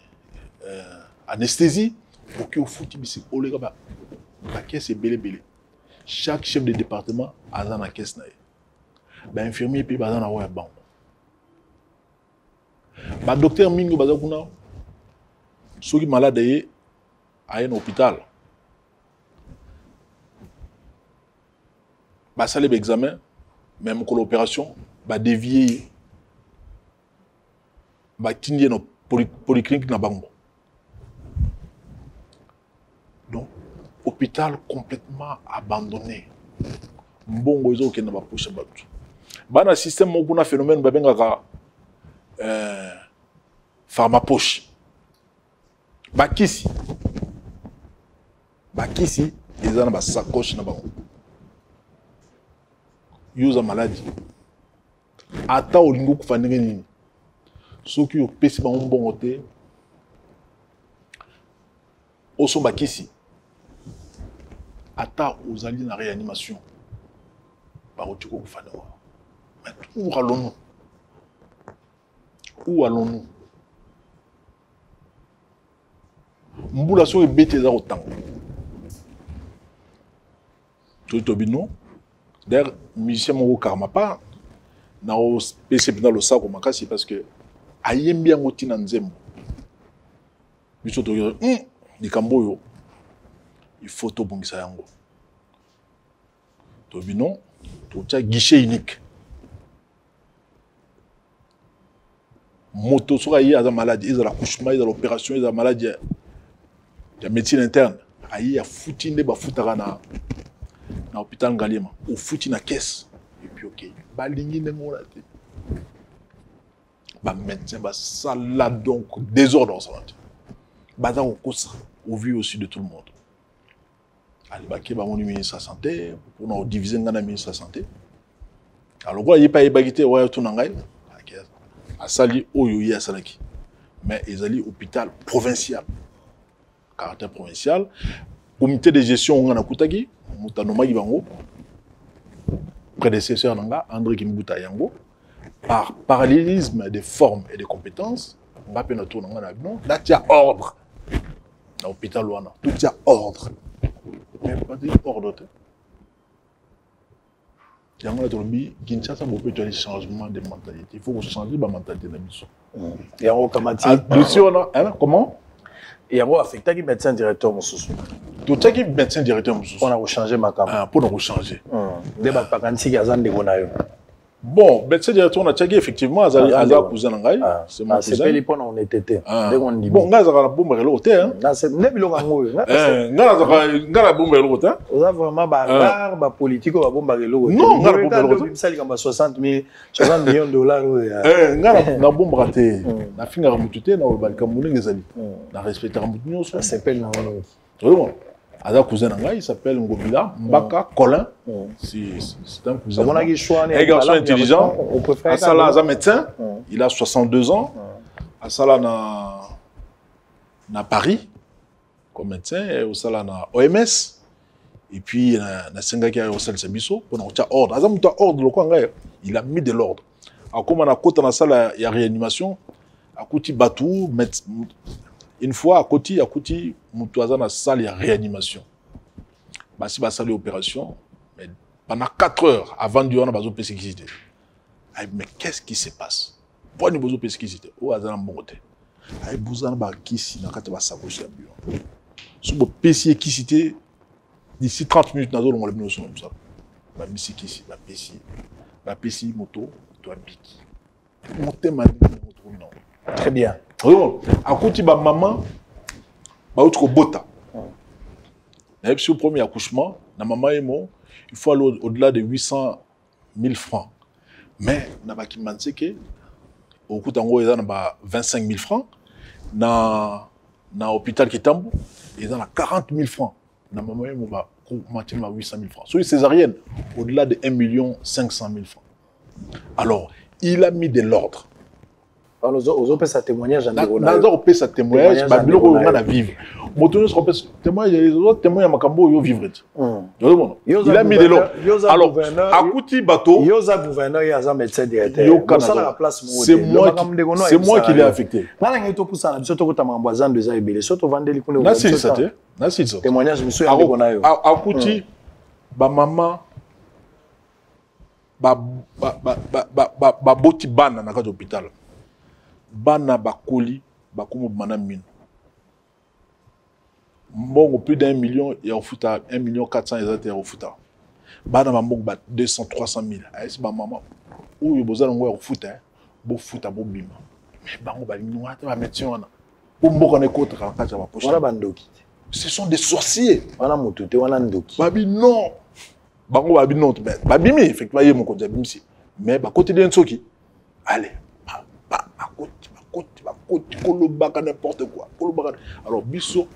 [SPEAKER 5] anesthésie OK ofuti bisi olega ba la caisse est belé. Chaque chef de département a dans la caisse. Ben infirmier puis bazan a ouais bon. Ba docteur Mingo bazakuna ceux qui malade à un hôpital. Ba salle d'examen même que l'opération ba dévier ba tindie no polyclinique na bango. Donc hôpital complètement abandonné. Mbongo ezo ke na ba poche batu. Bana système moko na phénomène ba bengaka pharmapoche. Bakisi ezana ba sacoche na bango. Yuza maladie. Ata olingo kufandenge nini. Soki yo pesi ba mbongo te. Oso bakisi ata aux alliés en réanimation par Otiko Koufanoa. Mais où allons-nous? Où allons-nous? Mboula so ebete za autant. Tobino. D'ailleurs, musicien mo karma pas na o PC dans le sac makasi parce que ayembi ngoti na nzembo. Biso to ni kamboyo. Il faut tout bongisa yango. Tobino, tout ça guichet unique. Moto soit il y a la maladie, il y a l'accouchement, il y a l'opération, il y a la maladie. Il y a médecine interne. Il y a foutu de bafutara na hôpital Ngalema. Ou foutu na caisse. Et puis ok. Balingi ne mora te. Ba médecin ba sala donc désordre en santé. Baza au kosa au vu aussi de tout le monde. Allez baké ba mon ministre de la santé pour nous diviser ngana ministre de la santé. Alors quoi il pas bagité ouais tout nangai. A sali oyo ya salaki. Mais ils allaient hôpital provincial. Caractère provincial. Comité de gestion on a kutagi, mutanoma gibango. Prédécesseur nanga André Kimbuta yango. Par parallélisme des formes et des compétences, on va peine tourner en avion. Là, tu as ordre. Dans l'hôpital Luana, tout y a ordre. Mais pas de ordre. Il y a un autre bi, Kinshasa, vous pouvez faire changement de mentalité. Il faut changer la mentalité de la mission.
[SPEAKER 4] Il y a un automatique.
[SPEAKER 5] Comment?
[SPEAKER 4] Il y a un affecté qui médecin directeur Moussou.
[SPEAKER 5] Tout ça qui médecin directeur Moussou.
[SPEAKER 4] On a changé ma campagne.
[SPEAKER 5] Pour nous changer.
[SPEAKER 4] Débat pas quand il y a un dégonayo.
[SPEAKER 5] Bon, médecin directeur on a checké effectivement Aza cousin Ngai. C'est mon cousin.
[SPEAKER 4] C'est pas les points on était.
[SPEAKER 5] Bon, Ngaza la bombe à l'hôtel. Hein.
[SPEAKER 4] C'est ne bilo kango.
[SPEAKER 5] Ngaza bombe à l'hôtel.
[SPEAKER 4] On a vraiment bagarre, ba politique ba bombe à l'hôtel.
[SPEAKER 5] Non, Ngaza bombe à l'hôtel.
[SPEAKER 4] Ça il y a 60 millions de dollars.
[SPEAKER 5] Ngaza na bombe raté. Na finga ramutute na balka muninga ezali. Na respecter ramutunyo so.
[SPEAKER 4] Ça s'appelle na wana.
[SPEAKER 5] Vraiment. Aza cousin Ngai, il s'appelle Ngobila Mbaka Colin. C'est un cousin. Un garçon intelligent. Asala Aza médecin. Il a 62 ans. Asala na Paris comme médecin et Osala na OMS. Et puis na Sengaki a Osal Sabiso pour nous ordre. Aza muta ordre le Ngai. Il a mis de l'ordre. A comme on a côté na salle il y a réanimation. A côté Batou une fois à côté, Moutouaza dans la salle de réanimation. Si la salle d'opération, pendant 4 heures avant de faire une pesquisité. Mais qu'est-ce qui se passe? Pourquoi nous avons pesquisité? Où est-ce que nous avons fait? Nous avons fait si vous avez pesquisité, d'ici 30 minutes, nous allons faire ça. Nous avons fait pesquisité, moto, tu as piqué.
[SPEAKER 4] Très bien.
[SPEAKER 5] À côté de ma maman, je bota. Au premier accouchement, na maman et moi, il faut aller au-delà de 800 000 francs. Mais na ba kimanse ke au coût en gros ils ont 25 000 francs. Na hôpital Kitambo, ils ont 40 000 francs. Na maman et moi va 800 000 francs. Sur les césariennes, au-delà de 1 500 000 francs. Alors, il a mis de l'ordre.
[SPEAKER 4] Aux autres, ça témoignage en
[SPEAKER 5] diagonale. Dans autres, ça témoignage, on a vivre. Motonos, témoignage, les autres témoignent à Makambo, ils vivent. Il a mis de l'ordre. Alors, à Kouti Bateau,
[SPEAKER 4] Yosa gouverneur, il y a un médecin directeur.
[SPEAKER 5] C'est moi qui l'ai affecté.
[SPEAKER 4] Témoignage, monsieur,
[SPEAKER 5] à Kouti, ma maman, boti bana na hôpital. Bana bakoli bakumo manamine. Mbongo plus d'1 million et au futa 1 million 400 et au futa. Bana mbongo ba 200 300 000. Aïs ba maman ou yo bozala ngo au futa bo futa bo bima. Mais bango ba linwa ta ba médecin wana. Bo mboko ne kota ka ba poche.
[SPEAKER 4] Wana bandoki.
[SPEAKER 5] Ce sont des sorciers.
[SPEAKER 4] Wana mutute wana ndoki.
[SPEAKER 5] Babi non. Bango babi non. Babi mi effectivement yé mon côté bimsi. Mais ba côté de nsoki. Allez. N'importe quoi. Alors, biso,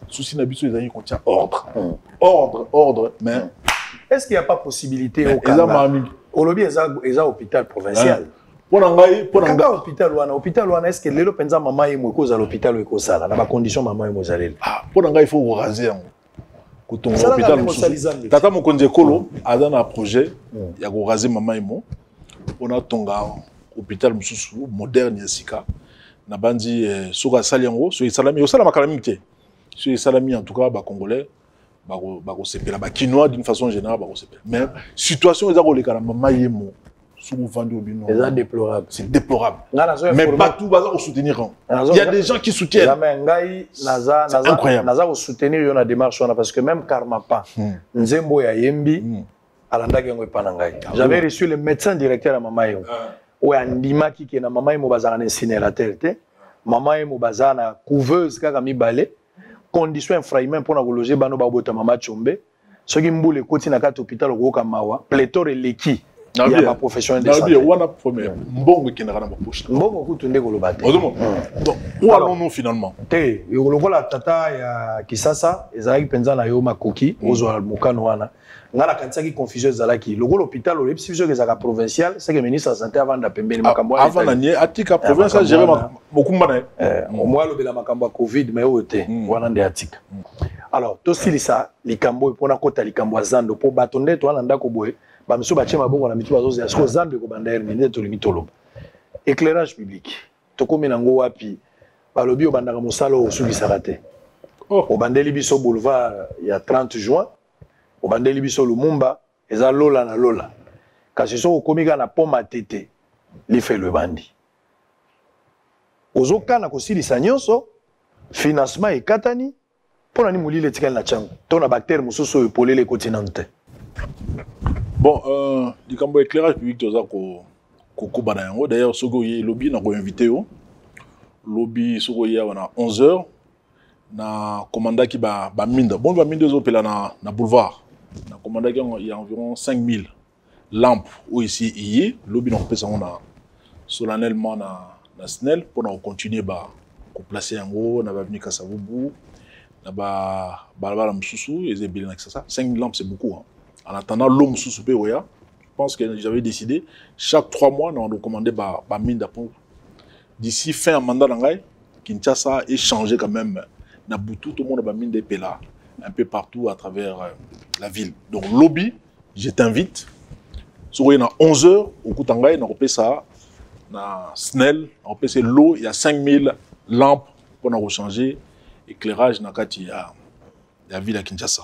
[SPEAKER 5] souci na biso, ils ont tient ordre. Ordre, mais.
[SPEAKER 4] Est-ce qu'il n'y a pas possibilité au Canada? Au lobby, ils ont hôpital provincial. Pour l'hôpital, est-ce que les pensa maman est mouko à l'hôpital ou ça dans la condition maman est mozalel.
[SPEAKER 5] Pour l'anga, il faut raser. Quand on est hôpital, tata mon konje kolo, a dans un projet, il y a raser maman et moi. On a tonga. Hôpital Moussou moderne Yassika na bandi soka saliango so salami o salama calamité so salami en tout cas ba congolais ba sepela ba quinois d'une façon générale ba sepela mais situation eza ko le kala mama yemo sous vendu au bino c'est déplorable mais pas tout baza au soutenir il y a des gens qui soutiennent
[SPEAKER 4] incroyable naza au soutenir yo na démarche on parce que même karma pas nzembo ya yembi alandaki ngo epanangai j'avais reçu le médecin directeur à mama yo ouais andimaki ke na mama mo bazana incinérateur te mama mo bazana couveuse kaka mibale condition infrahumaine pour loger bano babota mama chombe ce qui mboule koti na kati hôpital ko mawa pléthore leki il y a pas professionnel de santé
[SPEAKER 5] wana premier mbongo qui na poche
[SPEAKER 4] mbongo kutunde ko lobate
[SPEAKER 5] donc où allons-nous finalement
[SPEAKER 4] te yo lokola tata ya kisasa ezalaki penza na yo makoki ozo mukano wana ngala kansaki confusion ezalaki lokola hôpital le psychiatre ezaka provincial c'est que ministre de santé avant da pembeni makambo
[SPEAKER 5] avant na nie atika province gérer mokumba na
[SPEAKER 4] moi lobela makambo covid mais ote wana nde atika alors to silisa likambo pona kota likambo zando po batonde to wana ndako boye ba miso ba chema bongo na mitu bazozi asko zando ko banda hermine to limito loba éclairage public to komi nango wapi balobi obandaka mosalo osubisaka te obandeli biso boulevard ya 30 juin obandeli biso lumumba eza lola na lola kasi so okomika na poma tete lifelo ebandi ozokana kosilisa nyonso financement ekatani mpona ni molile etikali na ntango to na bactere mosusu oyo epolele ekotinano te
[SPEAKER 5] bon likambo éclairage public toza kokuba na yango d'ailleurs soki oye lobi na koinvite yo lobi soki oye awa na 11h na komandaki baminda bon baminda ezopela na boulevard na komandaki yango il y a environ 5000 lampes oyo ici iye lobi na kopesa yango na solennellement na SNEL mpona kocontinue koplace yango na baveni Kasavubu na balabala mosusu eza ebele na kisasa 5000 lampes c'est beaucoup hein. En attendant l'homme sous souper, je pense que j'avais décidé, chaque 3 mois, nous avons commandé ma mine pour d'ici fin mandat d'Angaï, Kinshasa est changé quand même. Tout le monde a mine de Pela, un peu partout à travers la ville. Donc, lobby, je t'invite. Sur 11h, au Koutangaï, on a fait ça, na SNEL, on a fait l'eau, il y a 5000 lampes pour nous changer, éclairage, dans la ville à Kinshasa.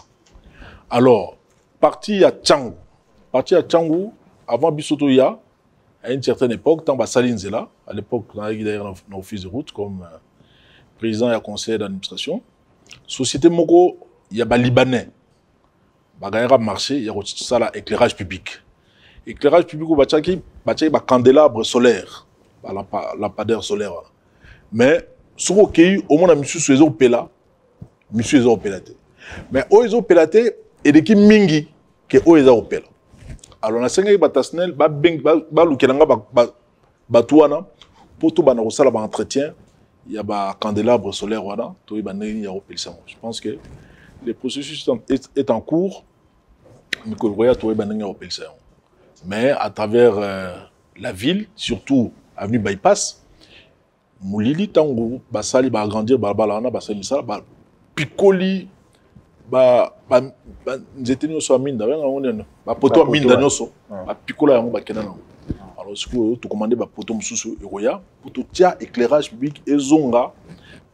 [SPEAKER 5] Alors, parti à Tchangou, avant Bissotoya, à une certaine époque, tant Saline Zela, à l'époque, on avait d'ailleurs un office de route comme président et conseiller d'administration. Société Moko, il y a des Libanais. Il y a un marché, il y a ça éclairage public. Éclairage public, il y a un candélabre solaire, lampadaire solaire. Mais, sur le pays, au moins, monsieur Suézo Pela, monsieur Suézo Pelate. Mais, Oezo Pelate, et de qui mingi que Oeza opela. Alors na senga batasnel ba lukelanga batuana pour tout bana osala ba entretien il y a ba candélabre solaire wana to ibane ya opelisa. Je pense que le processus est en cours mais que roya to ibane ya opelisa. Mais à travers la ville, surtout avenue Bypass, Moulili tango basali ba agrandir balabala wana basali misala ba pikoli nzete nyonso ya minda bapoto ya minda nyonso bapikola yango bakenda nango alors sikoyo tokomande bapoto mosusu ekoya po totia éclairage public ezonga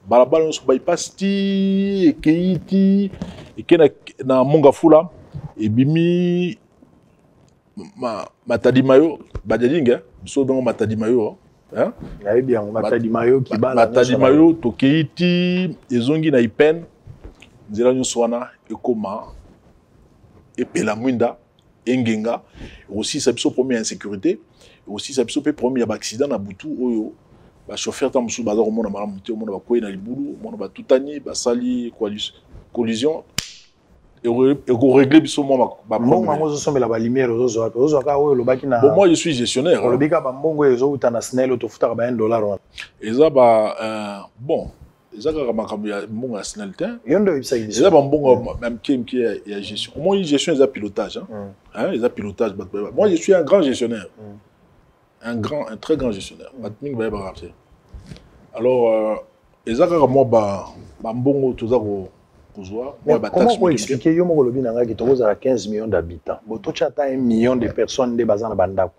[SPEAKER 5] balabala nyonso bypass ti ekei ti eke na Mongafula ebimi Matadi Mayo badialinga biso dongo Matadi Mayo
[SPEAKER 4] nayebi yango Matadi Mayo kibala
[SPEAKER 5] Matadi Mayo tokei ti ezongi na Ipen nzela nyonso wana ekoma epela mwinda engenga aussi ça biso premier insécurité aussi ça biso pe premier accident na butu oyo ba chauffeur ta musu baza komona malamu te omona bakoyi na libulu omona batutani basali collision et régler biso mo ba
[SPEAKER 4] mbongo ngo zosombela ba lumière ozo ka oyo lobaki na
[SPEAKER 5] bon moi je suis gestionnaire
[SPEAKER 4] lobika ba mbongo ezo utana SNEL to futa ba $1 wana
[SPEAKER 5] eza ba bon ezaka makambo ya mbongo ya SNEL te
[SPEAKER 4] yondo ibisa
[SPEAKER 5] ibiso eza ba mbongo même qui ya gestion au moins une gestion eza pilotage hein eza pilotage moi je suis un grand gestionnaire un très grand gestionnaire batming ba ba rapte alors ezaka moi ba mbongo toza ko kozwa moi ba taxe
[SPEAKER 4] comment expliquer yo moko lobi nanga ki tokoza 15 millions d'habitants boto chata 1 million de personnes de bazana bandako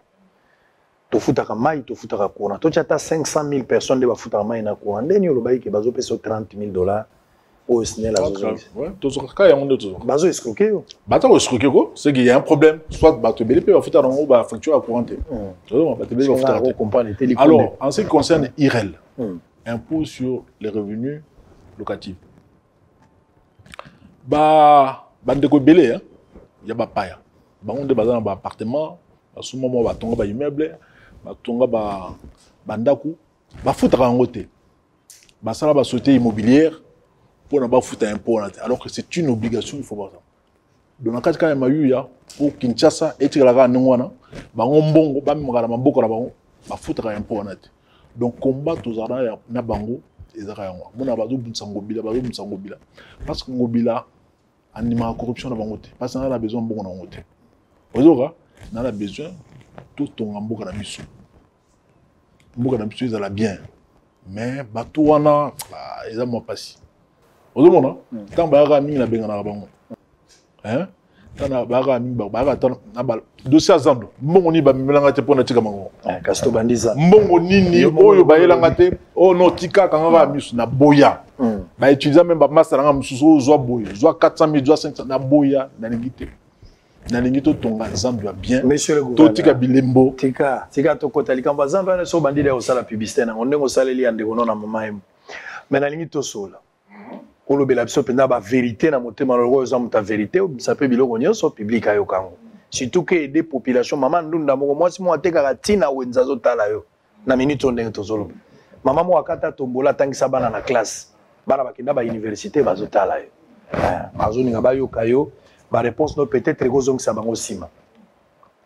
[SPEAKER 4] tofutaka mai tofutaka courant tochata 500 000 personnes de bafutaka mai na courant ndeni olobai ke bazo pesa $30,000 au SNEL azo
[SPEAKER 5] ouais tozoka yango ndoto
[SPEAKER 4] bazo escroquer yo
[SPEAKER 5] bato escroquer ko c'est qu'il y a un problème soit bato belé pe bafuta nango ba facture à courant bato belé bafuta
[SPEAKER 4] comprendre
[SPEAKER 5] alors en ce qui concerne IREL impôt sur les revenus locatifs bandeko belé hein ya ba paya bango nde bazana ba appartement basuma mo batonga ba immeuble batonga bandaku bafutaka yango te basala ba société immobilière pour n'avoir foutu un impôt alors que c'est une obligation, il faut voir ça. Donc, dans le cas quand même, il y a pour Kinshasa, et tu as la Nongwana, Bangombongo, Bamigara, Mamboko, la foutre un impôt. Donc, combat aux arabes, Nabango, et Zarayango. Mon abadou, Bounsangobila, Bounsangobila. Parce que Ngobila, anima la corruption dans le côté. Parce qu'on a besoin de bon dans le côté. Vous avez besoin tout ton amboka na biso. Amboka na biso, ils ont bien. Mais, Batouana, ils ont pas si. Vous avez tant baga mingi na benga na bango. Hein? Tant baga mingi baga tant na bal. Dossier azando. Mbongo ni ba melanga te pona tika mango.
[SPEAKER 4] Kasto bandiza.
[SPEAKER 5] Mbongo nini oyo ba yelanga te. Oh no tika kanga misu na boya. Ba étudiant même ba master nga mususu zo boya. Zo 400 000, zo 500 na boya na lingite. Na lingito tonga zando bien.
[SPEAKER 4] Monsieur le gouverneur.
[SPEAKER 5] To tika bilembo.
[SPEAKER 4] Tika to kotali kamba zando na so bandide o sala publicité na ondengo saleli ande kono na mama em. Mais na lingito sola. Olobela biso penda ba vérité na motema loko za muta vérité ça peut biloko nyonso public ayo kango surtout que aider population mama ndunda moko mwasi mo atekaka tina wenza zo tala yo na minute ndenge tozolo mama mo akata tombola tangisa bana na classe bana bakenda ba université bazo tala yo bazo ninga ba yo kayo ba réponse no peut-être kozong sa bango sima.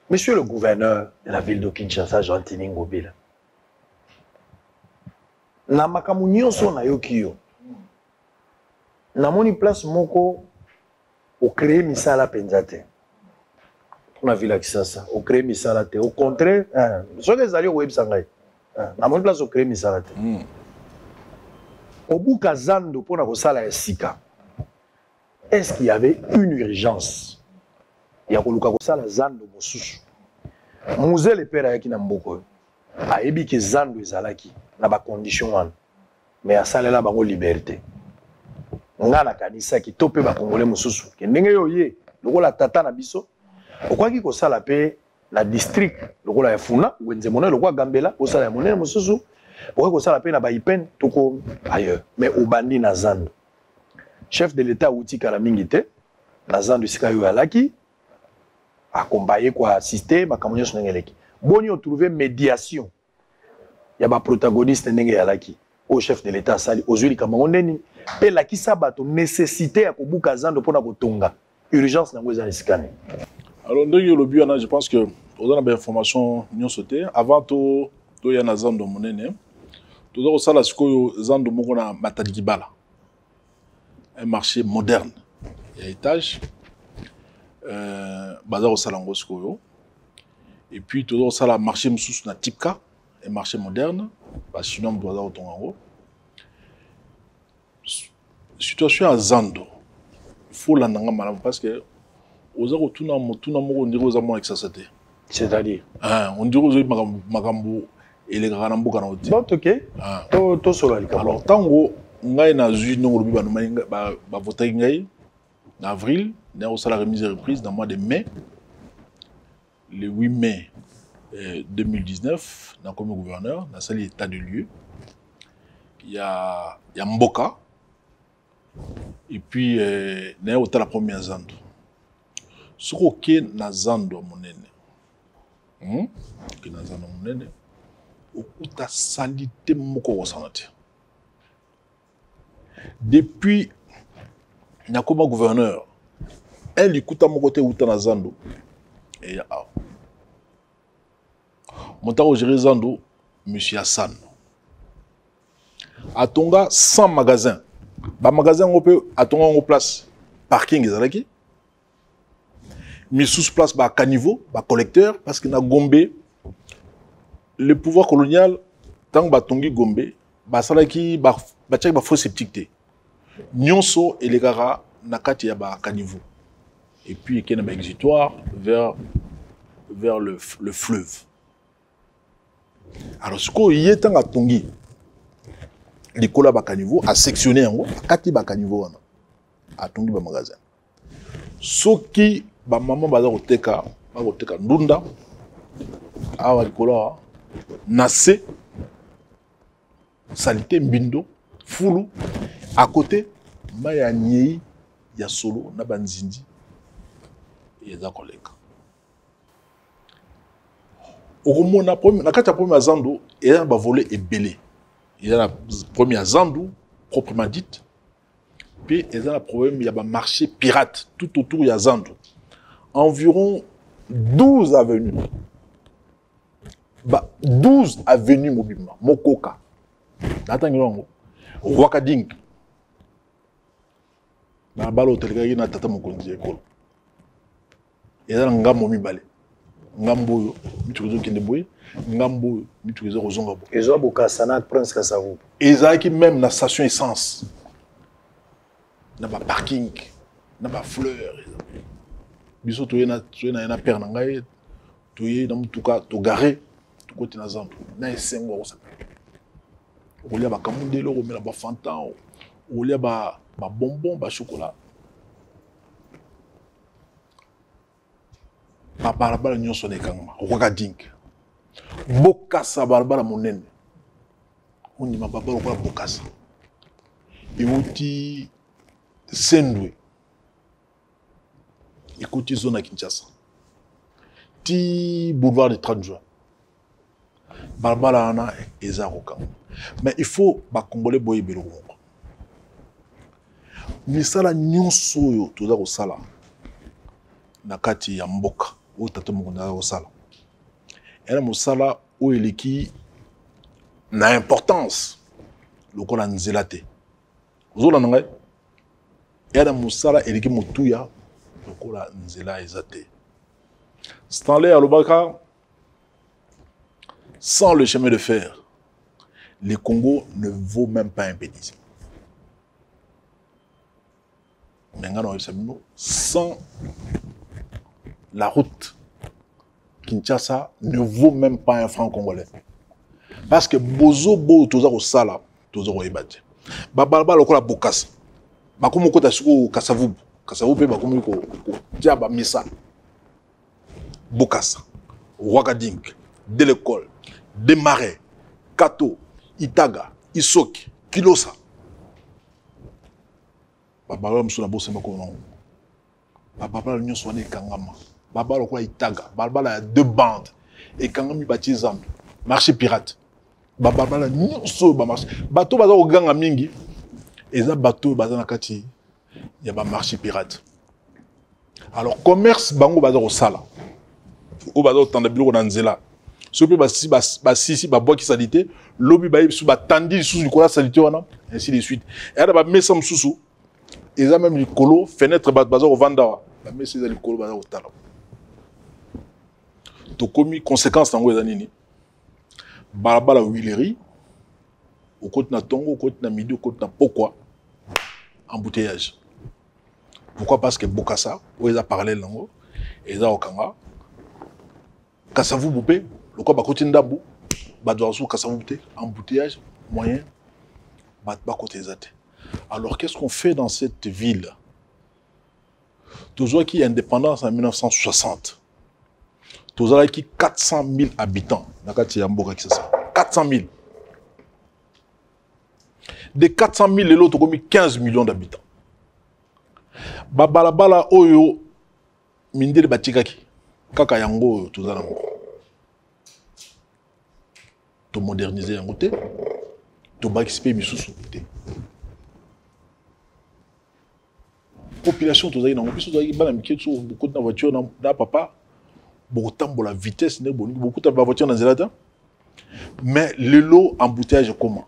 [SPEAKER 4] Monsieur le gouverneur de la ville de Kinshasa Jean Tini Ngobila na makamu nyonso na yo kiyo na moni place moko au créer misala penzate pour la ville Kinshasa au créer misala te au contraire ce que zali web sangai na moni place au créer misala te au buka zando pour na kosala esika est-ce qu'il y avait une urgence ya koluka kosala zando mosusu musée le père ayaki na mboko ayebi ke zando ezalaki na ba condition wana mais asalela bango liberté ngana kanisa ki topé ba congolais mususu ke ndenge yo ye lokola tata na biso okwaki ko sala pe na district lokola ya Funa wenze mona lokwa Gambela ko sala ya monene mususu okwaki ko sala pe na ba Ipen toko ailleurs mais obandi na zando chef de l'état outi kala mingi te na zando sika yo alaki accompagné kwa assister ba kamonyo sonengeleki boni o trouver médiation ya ba protagoniste ndenge alaki au chef de l'état sali ozuli kamango ndeni pe la kisa bato nécessité ya kobuka zando pona kotonga urgence nango eza esikane.
[SPEAKER 5] Alors ndenge le but je pense que on a bien information nyon sauté avant to ya na zando monene to zo sala sikoyo zando moko na Matadi Kibala un marché moderne ya étage bazar sala ngo sikoyo et puis to zo sala marché mususu na Tipka un marché moderne parce que sinon doit avoir ton en haut. Situation à Zando, il faut l'entendre madame parce que aux autres tout na on dirait aux amours avec ça c'était.
[SPEAKER 4] C'est-à-dire
[SPEAKER 5] on dirait aux magambo et les grands mboka na oti.
[SPEAKER 4] Bon ok. To solo ali.
[SPEAKER 5] Alors tango ngai na zui no lobi ba voter ngai en avril, na au salaire remise et reprise dans le mois de mai. Le 8 mai 2019, dans comme gouverneur, dans cet état de lieu, il y a Mboka, et puis il y a la première Zando. Ce qui est dans Zando, mon aîné, qui est dans Zando, mon aîné, au ta salité moko ressentie. Depuis, il y a comme gouverneur, elle écoute à mon côté où dans Zando, et il y a Montaro géré Zando, M. Hassan. À Tonga, 100 magasins. Bah, magasin, on peut, à Tonga, on place parking, ils mis sous place, bah, caniveau, bah, collecteur, parce qu'il y a Gombe. Le pouvoir colonial, tant que Tongi Gombe, bah, ça là qui, bah, tchèque, bah, faux sceptique. Nyonso et les Gara, Nakati, bah, caniveau. Et puis, il y a un exitoire vers le fleuve. Alors, ce qu'il y a à Tongi, les collabs à caniveau, à sectionner en haut, à Kati Bakaniveau, à Tongi magasin. Ce qui, ma maman va au Teka, Ndunda, à Walikola, Nassé, Salité, Mbindo, Foulou, à côté, Maya Nyei, Yasolo, Nabanzindi, et les collègues. Au moment la première Zando, il y a volé et belé. Il y a la première Zando, proprement dite. Puis il y a un problème, il y a un marché pirate tout autour de Zandu. Environ 12 avenues. 12 avenues Mobima, Mokoka. Attends, Wakading. Na balo telegaki na tata mokonzi ekolo. Eza ngambo mibale. Ngambo yo mitukizo kende boye, ngambo yo mitukizo kozonga bo.
[SPEAKER 4] Ezo bokasa na Prince Kasavu.
[SPEAKER 5] Ezaki même na station essence. Na ba parking, na ba fleur. Biso toye na père na ngai, toye na mutuka to garé, to côté na Zandu. Na esengo ko sa. Olia ba kamundelo ko mela ba fantan, olia ba bonbon, ba chocolat. Ba barabara nyonso ne kangama, Wakading. Bokasa barabara monene. On dit ma barabara ko bokasa. Euti Sendwe. Écoutez zone à Kinshasa. Ti boulevard du 30 juin. Barabara ana ezaroka. Mais il faut ba congolais boye belo. Misala nyonso yo toza ko sala. Na kati ya mboka o tato mukunda ko sala. Ela musala o eleki na importance lokola nzela te. Ozola ngai. Ela musala eleki mutuya lokola nzela ezate. Stanley Alobaka, sans le chemin de fer, le Congo ne vaut même pas un pénis. Sans la route, Kinshasa ne vaut même pas un franc congolais. Parce que bozo bo toza ko sala, toza ko ebate. Ba balba lokola bokasa. Ba komo kota suko Kasavubu. Kasavubu ba komo ko dia ba misa. Bokassa, Wakading, Delekol, Desmarais, Kato, Itaga, Isoki, Kilosa. Babala msuna bosse makono. Babala l'union soignée Kangama. Babala quoi Itaga. Babala a 2 bandes. Et Kangami bâti Zambi. Marché pirate. Babala l'union so ba marché. Bateau baza au gang mingi. Et ça bateau baza na kati. Il y a ba marché pirate. Alors commerce bango baza au sala. Au bateau tanda bilo na nzela. Sopi si ba bois qui salité, lobi ba sous ba tandi sous du kola salité wana, ainsi de suite. Et là ba mesa msusu. Et ça même le colo fenêtre baza au vanda. Ba mesa le colo baza au tala. To komi conséquence tango ezanini. Balabala Huilerie au côté na Tongo, au côté na Midi, au côté na Pokwa. Embouteillage. Pourquoi? Parce que Bokassa, où ils ont parlé lango, ils ont okanga. Kasavu Boupé, le quoi côté Ndabou, Badouazou, Kasavu Boupé, embouteillage, moyen, bas côté Zate. Alors qu'est-ce qu'on fait dans cette ville? Toujours qui est indépendance en 1960. Toujours qui 400 000 habitants. 400 000. De 400 000, l'autre a mis 15 millions d'habitants. Babalabala Oyo, Mindele Batikaki. Kaka yango tout ça to moderniser yango te to participer bisusu te population to za ina biso za bana miketso beaucoup na voiture na papa beaucoup tambo la vitesse ne beaucoup ta voiture na zelata mais le lot embouteillage comment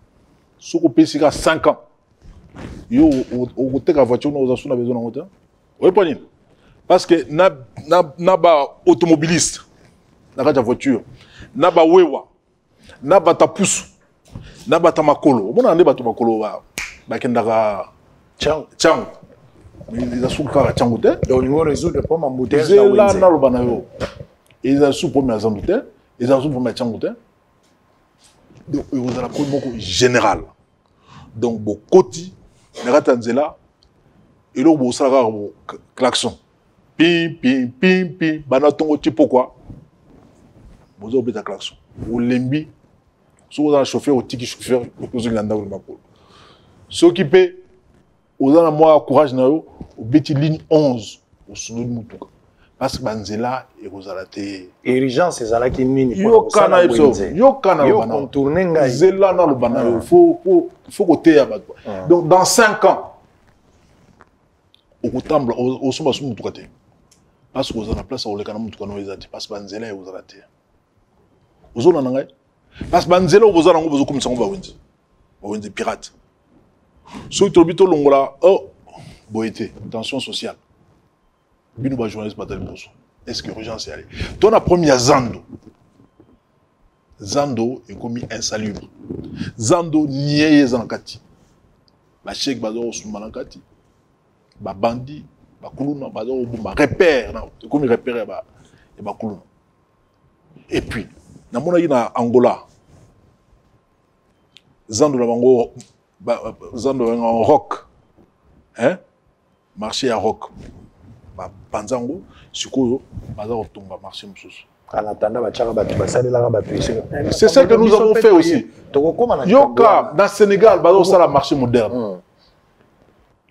[SPEAKER 5] soko pesika 5 ans yo au côté la voiture na za suna besoin na ngota oui pas ni. Parce que na ba automobiliste na kata voiture na ba wewa na ba tapusu na ba tamakolo mona nde ba tamakolo ba kendaka chang ils a sous kara changu te
[SPEAKER 4] donc nous résoudre pas ma moudère
[SPEAKER 5] là na lo bana yo ils a sous premier zandu te ils a sous premier changu te donc ils a la moko général donc bo koti na kata nzela elo bo sala bo klaxon. Pim, pim, pim, pim, banatongo tipo quoi? Vous avez oublié ta klaxon. Ou lembi, si vous avez un chauffeur, ou tiki chauffeur, vous avez un makolo. Ceux qui paient, vous avez un courage, vous avez une ligne 11, au sous de Moutouka. Parce que Banzela, et vous avez été.
[SPEAKER 4] Urgence, c'est ça qui est mini.
[SPEAKER 5] Yo kana contourner Zela na le bana. Il faut côté. Donc dans 5 ans, okutambla osomba sumu tukate parce que ozana place oleka na mutu kana ezati parce que banzela ozalate ozona nanga parce que banzela obozana ngo bozokumisa ngo bawenzi pirate so tobito longola oh boité tension sociale bino ba journaliste batali boso est-ce que urgence aller toi na premier Zando est commis insalubre Zando nié zankati ba chèque bazo sumanakati ba bandi ba kuluna bazo ba repère na comme repère ba kuluna et puis na mona ina Angola Zando la bango Zando en rock hein marché à rock ba panzango sikoyo bazo tomba marché mususu. C'est ça que nous avons fait aussi. Yoka, dans le Sénégal, c'est le marché moderne.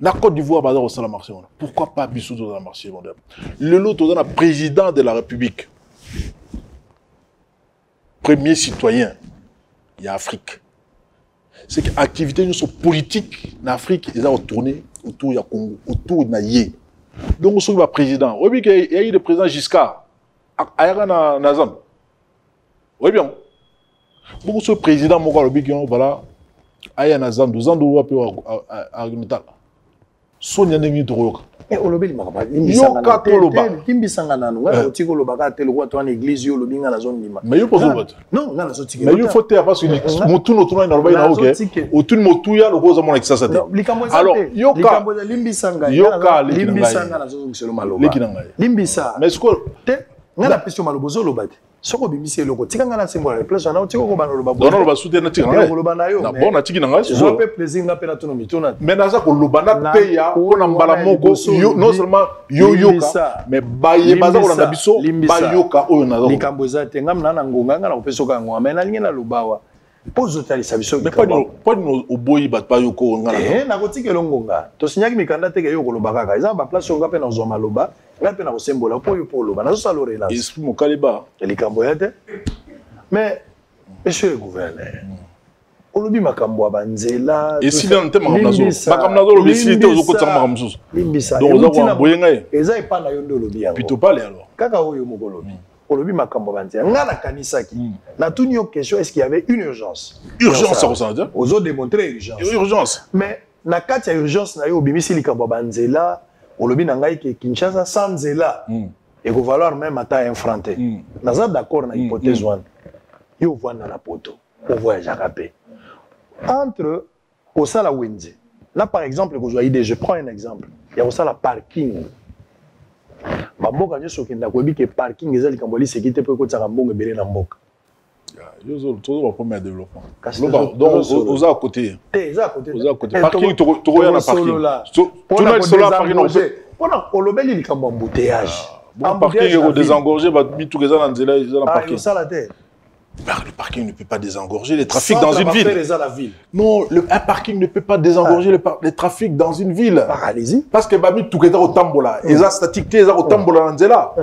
[SPEAKER 5] La Côte d'Ivoire, c'est le marché moderne. Pourquoi pas Bissou dans le marché moderne? Le lot, c'est le président de la République. Premier citoyen, il y a Afrique. C'est que l'activité politique en Afrique, ils ont tourné autour du Congo, autour de Naïe. Donc, on le président. Oui, il y a eu le président Giscard. Ayana Nazam. Oui bien. Beaucoup ce président Moka Lobikion voilà. Ayana Nazam, 12 ans de loi pour argumental. Sonia Nemi Toroka.
[SPEAKER 4] Et Olobeli Makaba.
[SPEAKER 5] Yoka Toloba.
[SPEAKER 4] Kimbisanga nanu. Ouais, Otiko Lobaka tel roi toi en église yo lobinga la zone lima.
[SPEAKER 5] Mais yo pose le vote.
[SPEAKER 4] Non, na la zone.
[SPEAKER 5] Mais yo faut te parce que motu no tuna na roba na OK. Otu motu ya lokoza mona kisasa te. Alors yoka
[SPEAKER 4] limbisanga.
[SPEAKER 5] Yoka
[SPEAKER 4] limbisanga na zone selo maloba. Limbisa.
[SPEAKER 5] Mais ce que
[SPEAKER 4] ngala pesi malobozo lobate soko bimisi eloko tika ngala simbola replace na otiko ko banolo babo
[SPEAKER 5] dono ba soutenir tika ngala ko lobana yo na bona tiki na ngala
[SPEAKER 4] so pe plaisir nga pe na tono mitona
[SPEAKER 5] mais naza ko lobana pe ya ko na mbala moko non seulement yo yoka mais baye baza ko na biso ba yoka oyo naza
[SPEAKER 4] likambo ezate ngam na ngonga ngala ko pesoka ngwa mais na lingena lobawa pozo tali sabiso
[SPEAKER 5] mais pas no oboyi bat pa yoko ngala
[SPEAKER 4] na ko tikelo ngonga to sinyaki mikanda teke yo ko lobaka ka eza ba place ngo pe na zoma loba ngape na ko sembola po yo polo bana so salore là
[SPEAKER 5] esprit mo kaliba
[SPEAKER 4] likambo yate mais monsieur le gouverneur olobi makambo banzela
[SPEAKER 5] et si dans thème makamna zo lobi si te ozoko tsama makamsusu
[SPEAKER 4] limbisa
[SPEAKER 5] donc oza ko boyenga e
[SPEAKER 4] eza epanda yo ndo lobi yango
[SPEAKER 5] plutôt pas alors
[SPEAKER 4] kaka oyo moko lobi olobi makambo banzela ngala kanisaki na tuni yo question est-ce qu'il y avait une urgence
[SPEAKER 5] ça ressemble
[SPEAKER 4] ozo démontrer urgence mais na kati ya urgence na yo obimisi likambo banzela olobi na ngai ke Kinshasa sans nzela et ko valoir même ata infranté naza d'accord na hypothèse wana yo vwana na poto pour voyager capé entre kosala wenze là par exemple ko idée je prends un exemple il y a kosala parking mboka nyoso kenda ko bi ke parking ezali kamboli sécurité pe ko tsaka mbongo belé na mboka
[SPEAKER 5] yo zo to premier développement donc aux à côté parking to ya na parking to na sola parking no
[SPEAKER 4] pona olobeli likambo embouteillage
[SPEAKER 5] parking est désengorgé ba bitu keza na nzela na parking
[SPEAKER 4] le
[SPEAKER 5] parking ne peut pas désengorger les trafics dans une ville.
[SPEAKER 4] Non,
[SPEAKER 5] un parking ne peut pas désengorger les trafics dans une ville.
[SPEAKER 4] Allez-y.
[SPEAKER 5] Parce que Bami Touketa au Tambola, et ça statique, et ça au Tambola Nanzela.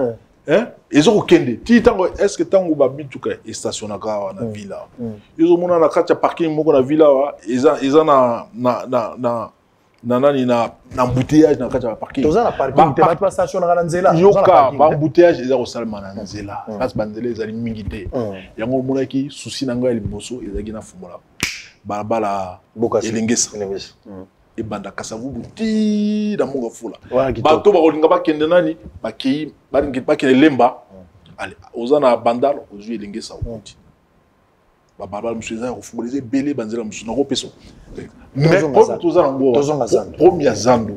[SPEAKER 5] Ils ont kende. Est-ce que Tango Babi Touka est stationné dans la ville? Ils ont mon akacha parking moko na ville ils ont na embouteillage na kacha parking.
[SPEAKER 4] Toza na parking te pas stationné na nzela.
[SPEAKER 5] Yoka ba embouteillage ils ont salma na nzela. Parce banzela ezali mingi te. Yango mona ki souci na ngai liboso ezaki na fumola. Bala elengesa. Et banda kasavu buti na monga fula. Bato ba kolinga ba kende nani ba ki ba kende lemba. Allez, ozana bandal ozu elengesa uti. Baba msuza kufungolize belé banzela msuna ko peso. Mais comme toza ngo premier zando.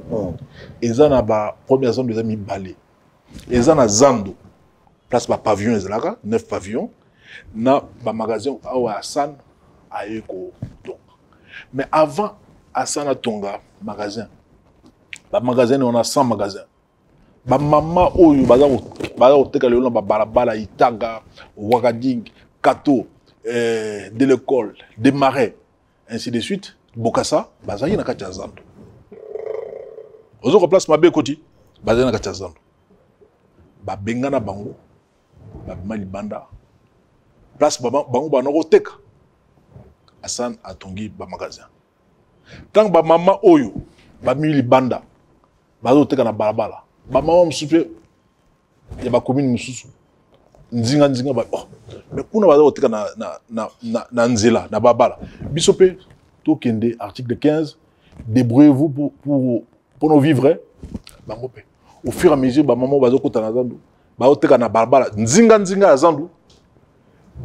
[SPEAKER 5] Ezana ba premier zando ezami balé. Ezana zando. Place ba pavillon ezalaka 9 pavillons na ba magasin awa Hassan ayeko donc. Mais avant Hassan a tonga magasin. Ba magasin on a 100 magasins. Ba mama oyo baza oteka lelo ba balabala Itanga, Ouagadougou, Kato, de l'école, des marais, ainsi de suite. Bokassa, bazayi na kati zando. Ozo place mabe koti, bazayi na kati zando. Ba bengana bango, ba mali banda. Place bango banoko teka. Hassan atongi ba magasin. Tant ba mama oyo, ba mili banda. bazo teka na balabala ba mama musupe ya ba commune mususu nzinga ba oh mais kuna bazo teka na nzela na balabala bisope to kende article 15 débrouillez-vous pour nos vivres bango pe au fur et à mesure ba mama bazo kota na zandu bazo teka na balabala nzinga ya zandu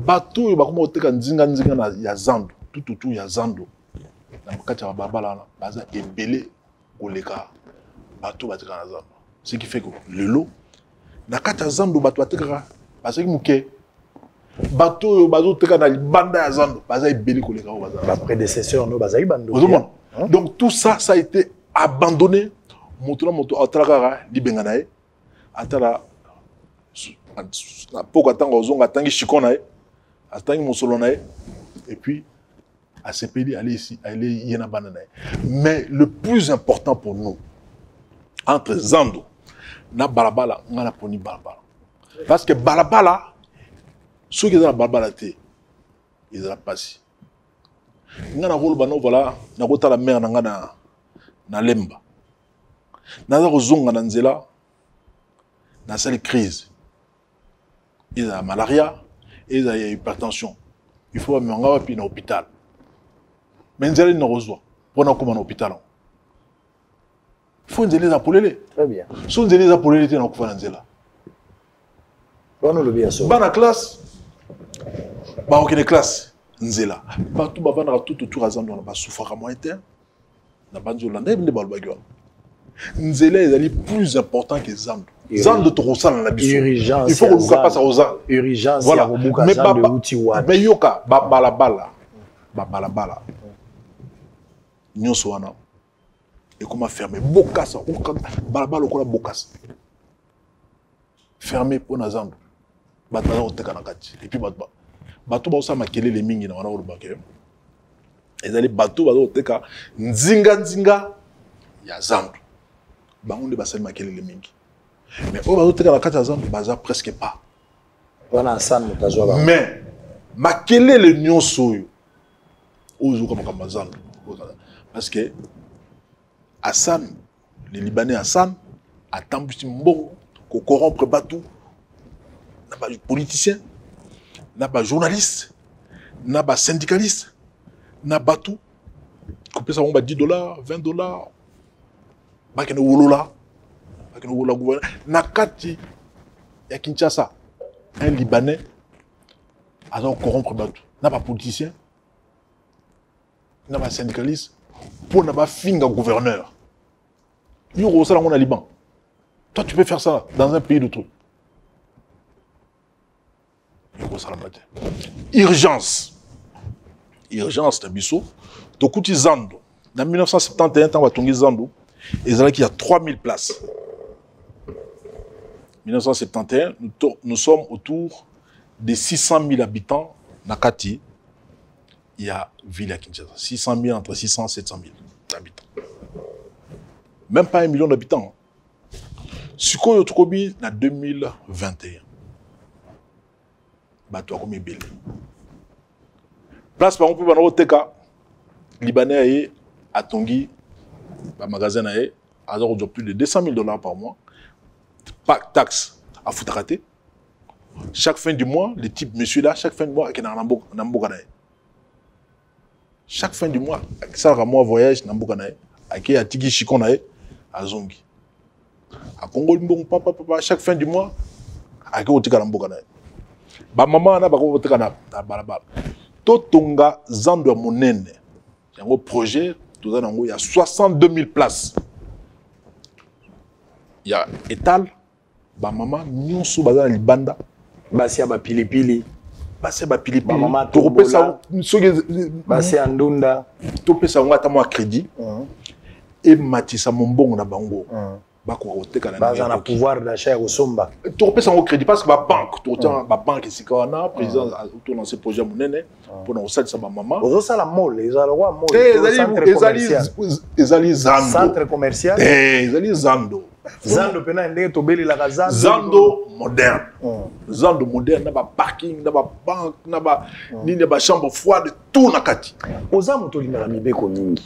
[SPEAKER 5] bato ba kuma teka nzinga na ya zandu tout ya zandu na makati ya balabala na baza ebele koleka bato bateka na zandu ce qui fait que le lot na kati ya zandu bato bateka parce que muke bato bazo teka na libanda ya zandu baza ebele koleka o baza
[SPEAKER 4] ba prédécesseur no baza ibando
[SPEAKER 5] donc tout ça a été abandonné moto atraka libenga na ye atala na poko atanga ozonga atangi shikona ye atangi mosolo na ye et puis à CPD aller ici aller yena banana. Mais le plus important pour nous entre Zando na balabala ngana poni balabala parce que balabala ceux qui sont dans balabala té ils ont passé ngana rôle bano voilà na kota la mer ngana na lemba na za kozonga na nzela na sale crise ils ont malaria ils ont hypertension il faut amener ngaba pi na hôpital mais nzela na rozwa pona koma na hôpital il faut nzela za polele
[SPEAKER 4] très bien
[SPEAKER 5] so nzela za polele te na kufa na nzela
[SPEAKER 4] bano le bien so
[SPEAKER 5] bana classe ba okene classe nzela partout ba bana tout autour azando na ba souffra moyen na banzola ndebe ba lobagwa nzela ezali plus important que zando zando to rosala na biso il faut que nous passe aux zando
[SPEAKER 4] urgence
[SPEAKER 5] voilà.
[SPEAKER 4] ya kobuka zando uti wa
[SPEAKER 5] mais yoka ba balabala nyonso wana et comment fermer bokasa balabala ko la bokasa fermer pour na zando batala oteka na kati et puis bato ba osama kelele mingi na wana olobake ezali bato ba oteka nzinga ya zando bangunde basali makelele mingi mais o ba oteka na kati ya zando baza presque pas
[SPEAKER 4] wana san mutazwa ba
[SPEAKER 5] mais makelele nyonso yo ozo comme zando parce que Hassan les Libanais Hassan attend petit mbongo ko corrompre batou n'a pas politicien n'a pas journaliste n'a pas syndicaliste n'a pas tout couper ça on va $10 $20 ba kene wolola gouverneur na kati ya Kinshasa un Libanais a corrompre batou n'a pas politicien n'a pas syndicaliste pour n'a pas finga gouverneur yo ça on a Liban toi tu peux faire ça dans un pays de tout urgence de biso to kuti zando dans 1971 tant batongi zando ezala qui a 3000 places 1971 nous sommes autour de 600 000 habitants nakati il y a ville à Kinshasa 600 000 entre 600 et 700 000 habitants même pas 1 million d'habitants sikoyo tukobi na 2021 bato comme ebele place par exemple bana oteka libanais a tongi ba magasin na ye a plus de $200,000 par mois pas taxe à foutraté chaque fin du mois le type monsieur là chaque fin du mois qui na mboka na ye chaque fin du mois ça mois voyage na mboka na ye aki atiki chikon na ye azongi a Congo mbongo papa chaque fin du mois aki otika na mboka na ye ba mama na ba ko otika na balabala to tonga zando ya monene yango projet tout ça nango il y a 62 000 places il y a étal ba mama nyonso baza na libanda
[SPEAKER 4] basi ya ba pilipili
[SPEAKER 5] ba mama to repesa soki
[SPEAKER 4] basi ya ndunda
[SPEAKER 5] to pesa ngata mo crédit et matisa mombongo na bango bako oteka na
[SPEAKER 4] baza na pouvoir d'achat au somba
[SPEAKER 5] to repesa ngo crédit parce que ba banque to tient ba banque ici kana président autour dans ce projet monene pour na osali sa ba mama
[SPEAKER 4] ozo sala mall ezala wa mall
[SPEAKER 5] ezali zando
[SPEAKER 4] centre commercial
[SPEAKER 5] ezali zando
[SPEAKER 4] pena ndenge to beli la
[SPEAKER 5] zando moderne zando moderne na ba parking na ba banque na ba nini ba chambre froide tout na kati
[SPEAKER 4] oza moto linga mibeko mingi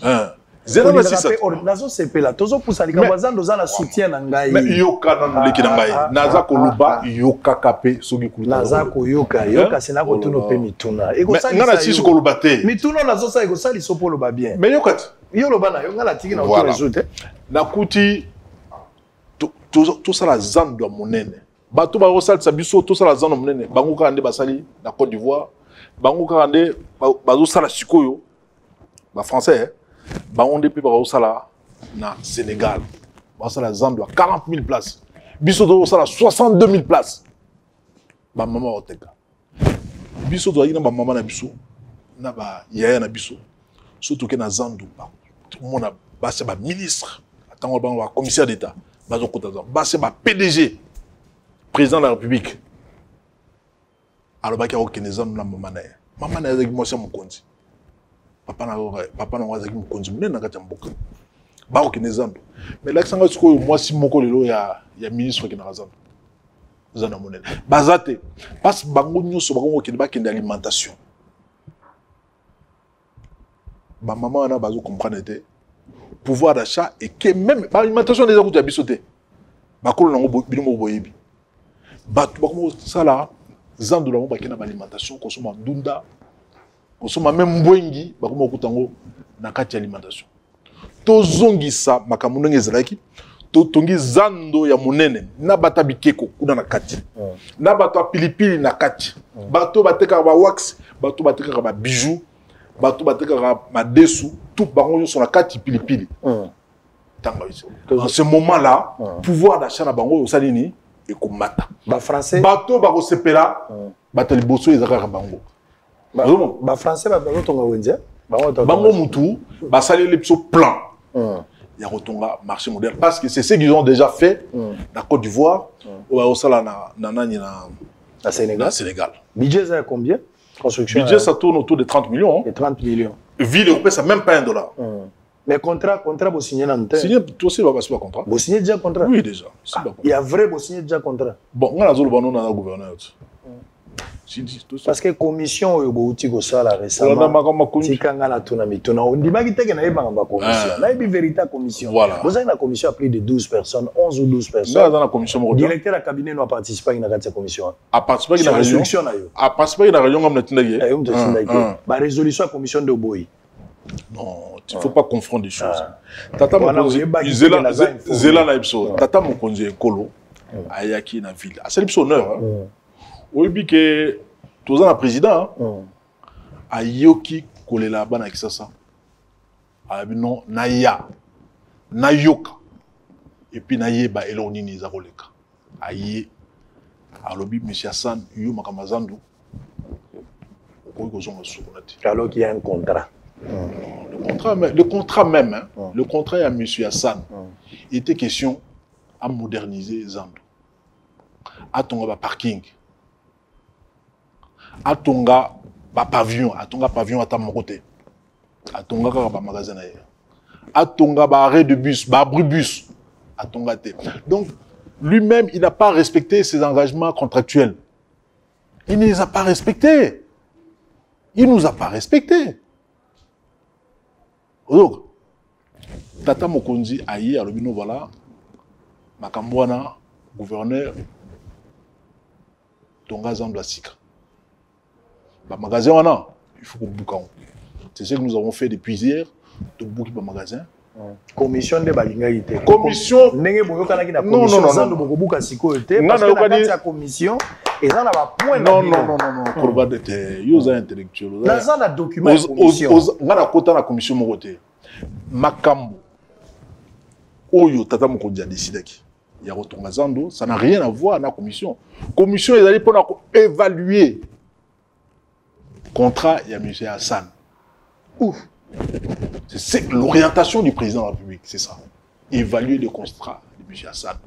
[SPEAKER 5] Zéro na sisa.
[SPEAKER 4] Nazo sepela. Tozo poussa li kabazando za na soutien na ngai.
[SPEAKER 5] Mais yoka na leki na ngai. Naza koloba yoka kape soki kuta.
[SPEAKER 4] Naza ko yoka. Yoka sina ko tuno pe mituna. Eko sali.
[SPEAKER 5] Ngana sisi koloba te.
[SPEAKER 4] Mituna nazo sa eko sali so polo ba bien.
[SPEAKER 5] Mais yoka.
[SPEAKER 4] Yo loba na yo ngala tiki na ko résoudre.
[SPEAKER 5] Na kuti tout ça la zando monene. Bato ba rosal sa biso tout ça la zando monene. Bango ka ande basali na Côte d'Ivoire. Bango ka ande bazo sala sikoyo. Ba français bango depuis ba rosala na Sénégal. Ba sala zando 40 000 places. Biso do sala 62 000 places. Ba mama oteka. Biso do ina ba mama na biso na ba yaya na biso. Surtout que na zando ba tout le monde ba se ba ministre. Attends ba commissaire d'état. Bazo Kotazan. Bah, c'est ma PDG, président de la République. Alors, bah, il y a aucun exemple dans maman. Maman n'a pas moi c'est mon compte. Papa n'a pas mon compte. Mais n'a pas de bah, aucun exemple. Mais là, moi, si mon collègue, il y a ministre qui n'a pas de monnaie. Bazate. Parce que bango nous sommes qui d'alimentation. Bah, maman n'a pas de comprendre. Pouvoir d'achat et que même l'alimentation des agriculteurs bisoté bakolo nango bilimo boyebi batu bakomo sala zando la mba kena alimentation kosoma ndunda kosoma même mbwengi bakomo kutango na kati alimentation tozongisa makamundo ngezalaki to tongi zando ya monene na bata bikeko kuna na kati na bato pilipili na kati bato bateka ba wax bato bateka ba bijoux bato bateka ma desu tout bango sur la carte pilipili. En ce moment-là, pouvoir d'achat na bango au salini et comme mata.
[SPEAKER 4] Ba français.
[SPEAKER 5] Bato ba sepela, bato liboso ezaka bango.
[SPEAKER 4] Ba français ba tonga wenza.
[SPEAKER 5] Bango mutu, ba sali le plan. Ya rotonga marché moderne parce que c'est ce qu'ils ont déjà fait dans Côte d'Ivoire au sala na Sénégal.
[SPEAKER 4] Budget ça combien? Construction.
[SPEAKER 5] Budget ça tourne autour de 30 millions.
[SPEAKER 4] De 30 millions.
[SPEAKER 5] Ville européenne, ça même pas $1.
[SPEAKER 4] Mais contrat, vous signez dans le temps.
[SPEAKER 5] Signé, toi aussi, vous pas contrat.
[SPEAKER 4] Vous signez déjà contrat?
[SPEAKER 5] Oui, déjà.
[SPEAKER 4] Il y a vrai, vous signez déjà contrat.
[SPEAKER 5] Bon, on a le gouverneur.
[SPEAKER 4] Parce que la commission est récemment. Si on a la commission, on dit que la véritable commission. Vous avez la commission à plus de 12 personnes, 11 ou 12 personnes. Le directeur du cabinet n'a participé à cette commission.
[SPEAKER 5] A participé à la résolution. A participé à la résolution.
[SPEAKER 4] La résolution de la commission de Boy.
[SPEAKER 5] Non, il ne faut pas confondre les choses. Tata Mokonzi, Zela na Ipso, Tata Mokonzi Ekolo, Ayaki na ville. C'est l'Ipso honneur. Oui, que tous les présidents, Ayoki Kolela Bana Kisasa, non, Naya, Nayoka, et puis Nayeba Elonini Zaroleka. Aye, Alobi, M. Hassan, Yu Makamazandu,
[SPEAKER 4] alors qu'il y a un contrat.
[SPEAKER 5] Le contrat même, hein, le contrat à M. Hassan, il était question à moderniser Zando. À ton parking. À ton pavillon, à ta côté. À ton magasin. À ton arrêt de bus, abribus. À ton gâté. Donc, lui-même, il n'a pas respecté ses engagements contractuels. Il ne les a pas respectés. Il ne nous a pas respectés. Donc, Tata Mokonzi aïe à l'obino voilà, Makambouana, gouverneur, Tonga Zambla Sika. Bah, magasin, wana, il faut qu'on boucle. C'est ce que nous avons fait depuis hier, de boucler le magasin.
[SPEAKER 4] Commission de balingalité.
[SPEAKER 5] Commission.
[SPEAKER 4] Non, commission. Et ça n'a pas point.
[SPEAKER 5] Non. Ils ont intellectuel.
[SPEAKER 4] Dans un document.
[SPEAKER 5] On a quota la commission Moroté. Makambo. Oyo Tata Mokonzi a décidé. Il y a retourné Zando. Ça n'a rien à voir avec la commission. Commission est allée pour évaluer. Contrat, il y a M. Hassan. Ouf. C'est l'orientation du président de la République, c'est ça. Évaluer le contrat de M. Hassan.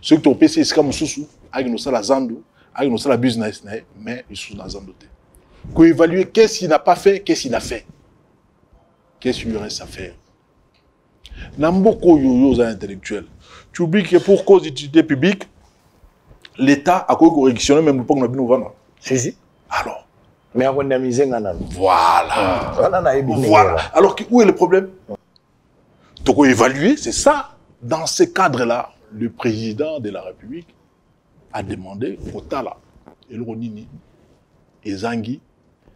[SPEAKER 5] Ceux qui ont PC, c'est comme Soussou, avec nos salles à Zando, avec nos salles à business, mais ils sont dans Zando. Pour évaluer qu'est-ce qu'il n'a pas fait, qu'est-ce qu'il a fait. Qu'est-ce qu'il lui reste à faire. Namboko yoyo intellectuels. Tu oublies que pour cause d'utilité publique, l'État a correctionné même le pont de Binouvana.
[SPEAKER 4] Si.
[SPEAKER 5] Alors.
[SPEAKER 4] Mais on a mis un
[SPEAKER 5] Voilà. Voilà. Alors, où est le problème? Donc, évaluer, c'est ça. Dans ce cadre-là, le président de la République a demandé au Tala, et le Ronini, et Zangi,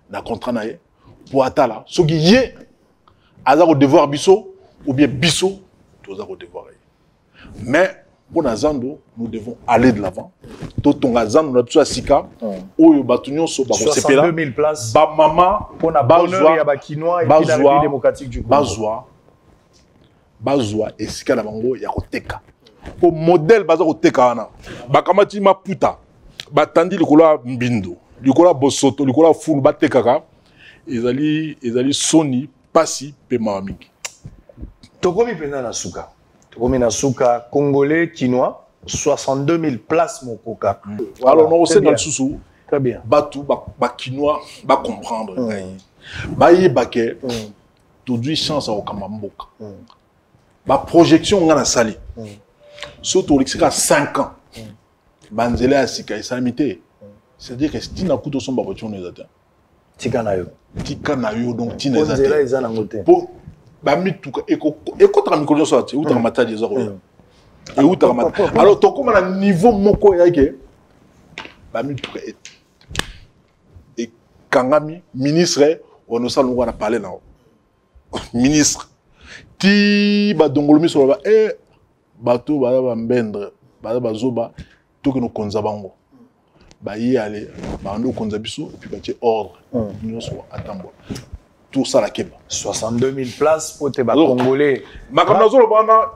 [SPEAKER 5] na contrat nae, pour Atala, ce qui y est, à au devoir Bisso, ou bien Bisso, tout ça au devoir. Mais, pour Nazando, nous devons aller de l'avant. Tout ton Nazando, nous avons Sika, où nous avons
[SPEAKER 4] 62 000 places.
[SPEAKER 5] Ba maman,
[SPEAKER 4] pour la bonheur, il y a Bakinois et puis la République démocratique du Congo.
[SPEAKER 5] Bazwa et Sika na bango ya koteka. Pour modèle baza koteka wana. Bakamati maputa. Batandi likola mbindo. Likola bosoto, likola fulu batekaka. Ezali Sony pasi pe mamiki.
[SPEAKER 4] Tokomi pena na suka. Tokomi na suka congolais kinois 62 000 places mon coca.
[SPEAKER 5] Alors non c'est dans le sous.
[SPEAKER 4] Très bien.
[SPEAKER 5] Batu ba kinois ba comprendre. Ba yebake. Tout chance au kamamboka. Ma projection on a sali. Surtout l'exika 5 ans. Banzele a sika et salamité. C'est-à-dire que si tu n'as pas de son barotion les atteint.
[SPEAKER 4] Tika na yo.
[SPEAKER 5] Tika na yo donc tu n'es
[SPEAKER 4] atteint. Banzele ils en ont été.
[SPEAKER 5] Pour ba mituka eko tra micro so ati ou tra mata des heures. Et où tra mata. Alors to comme na niveau moko ya ke ba mituka et kangami ministre on nous allons on parler là. Ministre ti ba dongolomi sur ba bato ba mbendre ba zoba to que nous konza bango ba y aller ba ndo konza biso puis ba tie ordre nous so atambo tout ça la keba
[SPEAKER 4] 62 000 places pour te ba congolais
[SPEAKER 5] makamna zo bana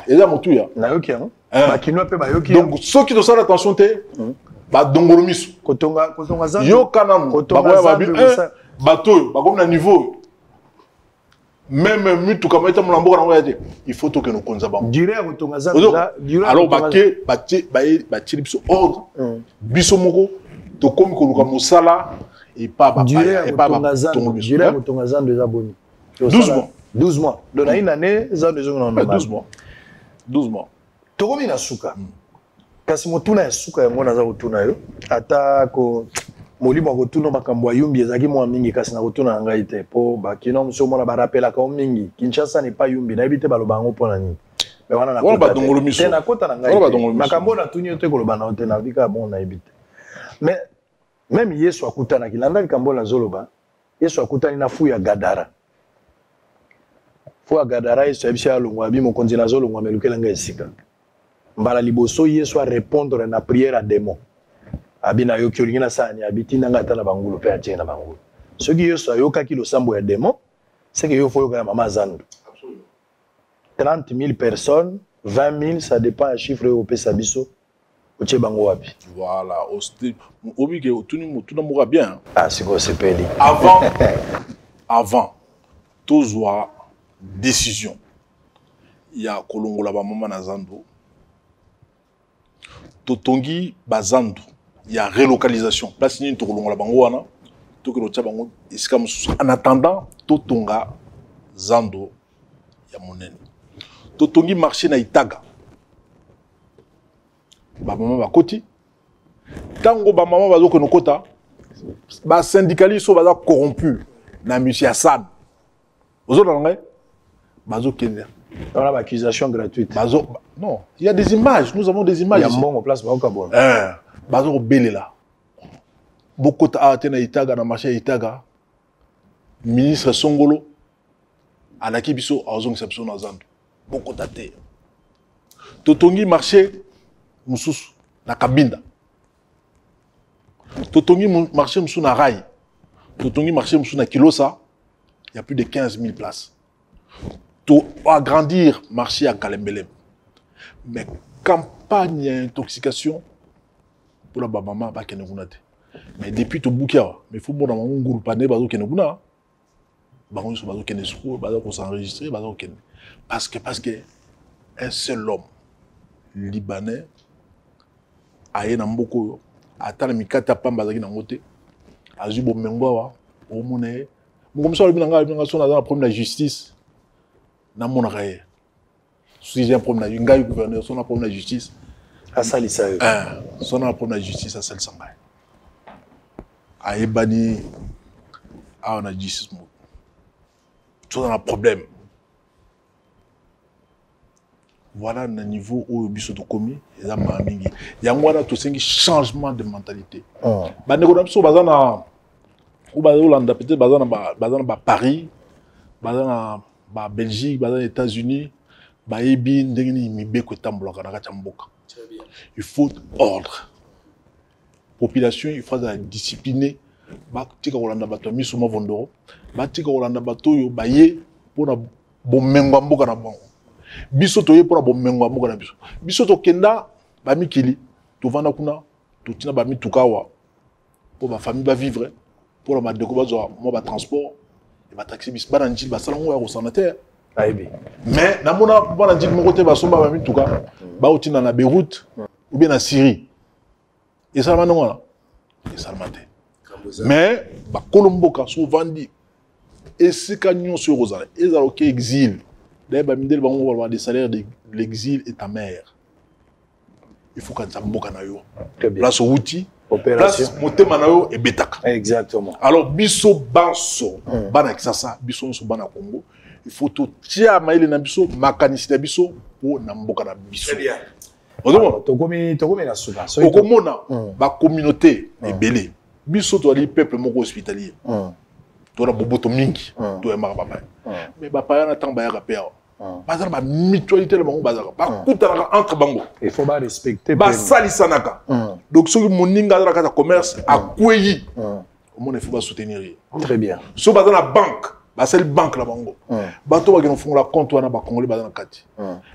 [SPEAKER 5] eza motuya
[SPEAKER 4] na yoki hein ba kinwa pe ba yoki
[SPEAKER 5] donc ceux qui doivent attention te ba dongolomi so
[SPEAKER 4] kotonga za
[SPEAKER 5] yo kanam ba bato ba comme na niveau même mutu comme étant mon ambour il faut que nous konzabam
[SPEAKER 4] dirait kotonga za
[SPEAKER 5] alors batie biso ordre biso moko to comme ko luka musala et pas
[SPEAKER 4] dirait kotonga za déjà boni 12 mois donc na une année za deux ans
[SPEAKER 5] 12 mois
[SPEAKER 4] tokomi na suka kasi motuna ya suka yango naza kotuna yo ata ko molimo kotuna makambo yumbi ezaki mwa mingi kasi na kotuna na ngai te po bakino mso mona barapelaka mingi Kinshasa n'est pas yumbi na ebite baloba ngo pona nini mais wana na kota te na kota na ngai makambo na tuni te koloba na hotel na vika bon na ebite mais même Yesu akutana kilanda likambo la zoloba Yesu akutani na fu ya Gadara fu ya Gadara Yesu abisha longwa bi mokonzi na zolongwa melukela ngai esika mbala liboso Yesu a répondre na prière à démon abina yoki olingina sani abiti nanga tala bangulu pe atie na bangulu soki Yesu ayoka ki lo sambo ya démon c'est que yo faut yoka mama zandu 30 000 personnes 20 000 ça dépend du chiffre au pesa biso otie bango wapi
[SPEAKER 5] voilà obi ke otuni mutuna moka bien
[SPEAKER 4] ah c'est quoi c'est peli
[SPEAKER 5] avant tozwa décision il y a kolongola ba mama na zandu totongi bazandu il y a relocalisation place ni to kolongola bango wana to ke lotia bango isika mususu en attendant totonga zando ya monene totongi marché na Itaga ba mama ba koti tango ba mama bazo ko nokota ba syndicalistes so baza corrompu na monsieur Hassan ozo nanga bazo kenya.
[SPEAKER 4] On a l'accusation gratuite.
[SPEAKER 5] Non, il y a des images. Nous avons des images.
[SPEAKER 4] Il y a un bon place, Kabon.
[SPEAKER 5] Bazo belé là. Beaucoup de Itaga na marché Itaga. Ministre Songolo. Alaki biso azong exception na Zandu. Beaucoup d'até. Totongi marché mususu na Kabinda. Totongi marché mususu na Rai. Totongi marché mususu na Kilosa. Il y a plus de 15 000 places. Pour agrandir le marché à Kalembelem. Mais campagne d'intoxication pour la maman, mais depuis tout bouquet, mais il faut que nous groupe pas s'enregistrer parce que un seul homme libanais a été beaucoup attend le mikata pamba zaki nangote azubo mengwa au mone comme ça le binanga son dans problème de la justice. Na mon raye si j'ai un problème na ngai gouverneur son problème de justice
[SPEAKER 4] à salisa
[SPEAKER 5] son problème de justice à celle sangay a ebani a on a justice mo tout un problème voilà le niveau où biso to komi eza mingi yango wana to sengi changement de mentalité ba ndeko na biso bazana ou bazolanda peut-être bazana ba Paris bazana ba Belgique bazana États-Unis ba yebi ndenge ni mibeko etambolaka na kati ya mboka. Très bien. Il faut ordre. Population il faut la discipliner ba tika kolanda bato miso ma vondoro ba tika kolanda bato yo baye pona bomengo mboka na bango biso toye pona bomengo mboka na biso biso to kenda ba mikili to vanda kuna to tina ba mitukawa pour ba famille ba vivre pour ba deko bazo mo ba transport et ba taxi bis ba nji ba salongo ya ko sanitaire aibe mais na mona bana nji mo côté ba somba ba mituka ba otina na Beyrouth ou bien na Syrie et ça maintenant là et ça matin. Mais ba kolomboka souvent dit et c'est quand sur Rosal et ça OK exil d'ailleurs ba mindel ba on va des salaires de l'exil et ta mère il faut quand ça mboka na yo place outil opération motema na yo et betaka exactement alors biso banso bana kisasa biso so bana Congo il faut tout tia maile na biso makanisite biso pour na mboka na biso. Très bien. Tokomi na suka okomona ba communauté ebele biso to ali peuple moko hospitalier to na boboto mingi to emaka papa mais ba paya na tamba ya kapeo bazana ba mutualité le bango bazaka ba kutana entre bango il faut ba respecter ba salisanaka donc soki moninga za kata commerce akweyi omona il faut ba soutenir. Très bien. So bazana banque ba seule banque la bango bato ba font la compte wana ba congolais bazana kati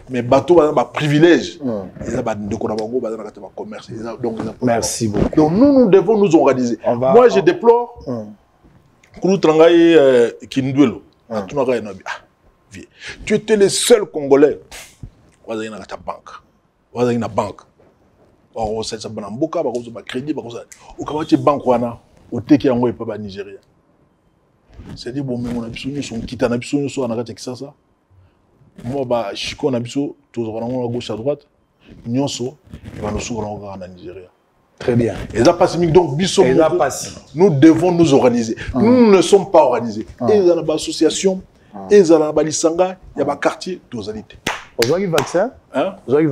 [SPEAKER 5] mais bato ba privilège ils ba ndeko na bango bazana kati ba commerce donc merci beaucoup. Donc nous devons nous organiser. Moi je déplore Kulu Trangaye Kindwelo atunaka na vie tu étais le seul congolais wazana na kati banque wazana na banque o ça bana mboka ba ko ba crédit ba ko ça o kawati banque wana o teki yango epa ba Nigeria. C'est-à-dire bon mais on a besoin de son quitte na biso so na kati ça moi ba chiko na biso to zona à gauche à droite nyonso va nous sur na Nigeria. Très bien. Et ça passe donc biso nous devons nous organiser. Nous ne sommes pas organisés. Et dans la association et dans la lisanga il y a ba quartier tozalité. Ozaki vaccin ozaki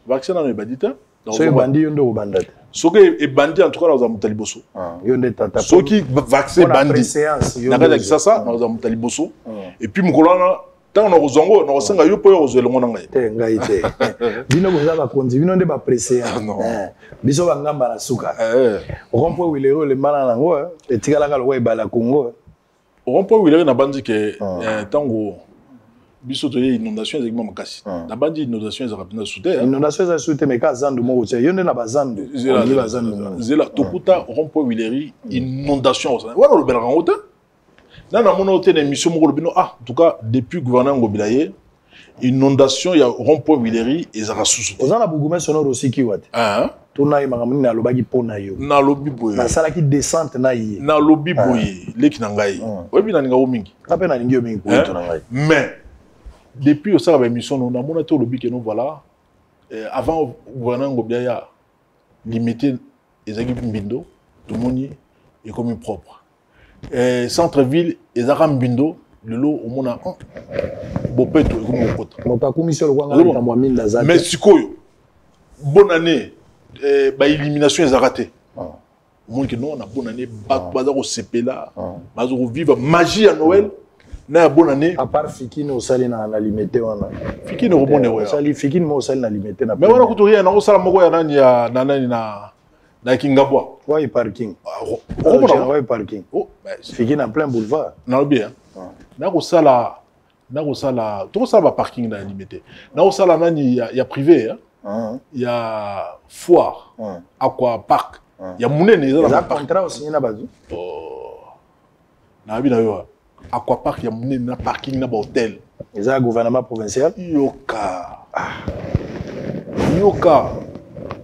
[SPEAKER 5] vaccin na badita so bandi yondo obandate soki ebandi en tout cas na mutali boso yonde tata soki vaccin bandi na kata kisasa na mutali boso et puis mukolana tant na kozongo na kosenga yo po yo kozwelengo na ngai te ngai te bino boza ba konzi bino nde ba préséance biso bangamba na suka rompo wilero le mala nango etikala ka lokwa ebala Congo rompo wilero na bandi ke tango biso to inondation exactement makasi na bandi inondation za rapina souter inondation za souter mais ka zandu mo tse yonde na bazandu ni bazandu zela tokuta rompo wileri inondation wana lo belanga ngota na mona hotel émission mo bino en tout cas depuis gouverneur Ngobilaye inondation ya rompo wileri ezaka susu ozana bugume sonoro aussi ki wat tona imakamuni na lobaki pona yo na lobi boye na sala ki descente na yi na lobi boye leki na ngai webi na ninga o mingi kape na ningi o mingi ko to na ngai mais depuis ça la émission nous avons monté le but que nous voilà avant gouverneur Ngobilaye limité les équipes Mbindo tout le monde est comme propre centre ville et Zaram Mbindo le lot au monde bopeto comme bopeto donc la commission le wanga na mwa minda za mais sikoyo bonne année ba élimination est raté monde que non on a bonne année baza ko sepela baza ko vivre magie à Noël na bonne année à part Fikine au sali na limité wana Fikine rebonne ouais sali Fikine mo sali na limité na mais wana kutoria na osala moko ya nani ya nani na Kingabwa ouais parking ouais parking Fikine en plein boulevard na bien na ko sala to sala ba parking na limité na osala nani ya privé il y a foire aqua park il y a munene za contrat aussi na bazu na bi na yo Aquapark ya mune na parking na ba hôtel. Eza gouvernement provincial. Yoka.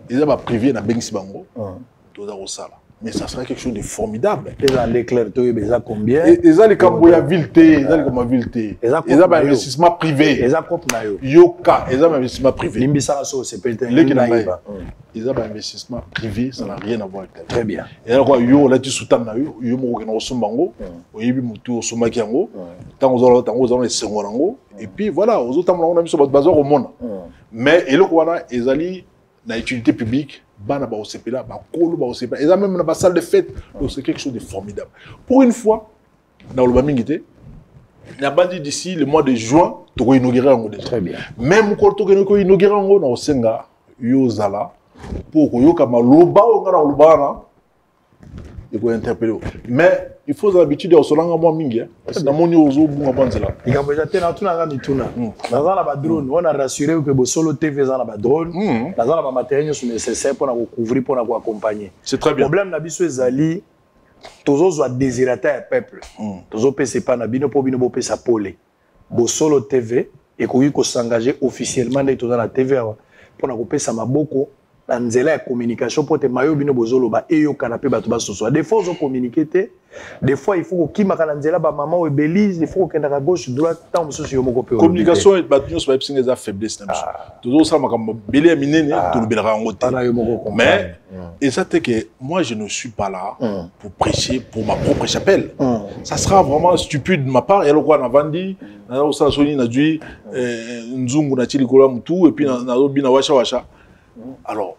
[SPEAKER 5] Eza ba privé na bengisi bango. Toza osala. Mais ça serait quelque chose de formidable. Eza l'éclair to eza combien? Eza les Camboya ville eza les comme ville Eza ba investissement privé. Eza propre na yo. Yoka, eza ba investissement privé. Limbisa so c'est peut-être Eza ba investissement privé, ça n'a rien à voir avec. Très bien. Et alors quoi yo là tu soutan na yo mo na osombango, oyebi mutu osomaki yango, tango zo les sengo nango et puis voilà, aux autres on a mis sur votre bazar au monde. Mais et le quoi ezali na utilité publique bana ba osepela ba kolo ba osepela et même dans la salle de fête donc c'est quelque chose de formidable. Pour une fois dans le Bamingité na bandi d'ici le mois de juin to inaugurer en déjà.
[SPEAKER 4] Très bien.
[SPEAKER 5] Même quand to inaugurer en na osenga yo zala pour ko yoka maloba o ngara lobana et ko interpeller. Mais il faut l'habitude de solanga moi mingi parce que na moni ozo bunga banzela.
[SPEAKER 4] Ikaboja tena tuna ngami tuna. Nazala ba drone, on a rassuré que Bosolo TV za na ba drone, nazala ba matériel sont nécessaires pour na couvrir pour na accompagner.
[SPEAKER 5] C'est très bien.
[SPEAKER 4] Problème na biso ezali tozo zo désirata ya peuple. Tozo pese pa na bino po bino bo pesa pole. Bosolo TV et ko s'engager officiellement na toza na TV pour na ko pesa maboko na nzela ya communication pour te mayo bino bozolo ba eyo kanapé bato ba soso. Des fois on communiquer des fois il faut ko kimaka na nzela ba maman ou Belize, des fois ko kenda à gauche droite tant moso yo moko pe.
[SPEAKER 5] Communication et bato so ba psinga za faiblesse na biso. Toujours ça makamba belé minene to le belera ngote. Mais et ça c'est que moi je ne suis pas là pour prêcher pour ma propre chapelle. Ça sera vraiment stupide de ma part et alors quoi na vandi na osa soni na dui nzungu na tilikola mutu et puis na bina washa. Alors,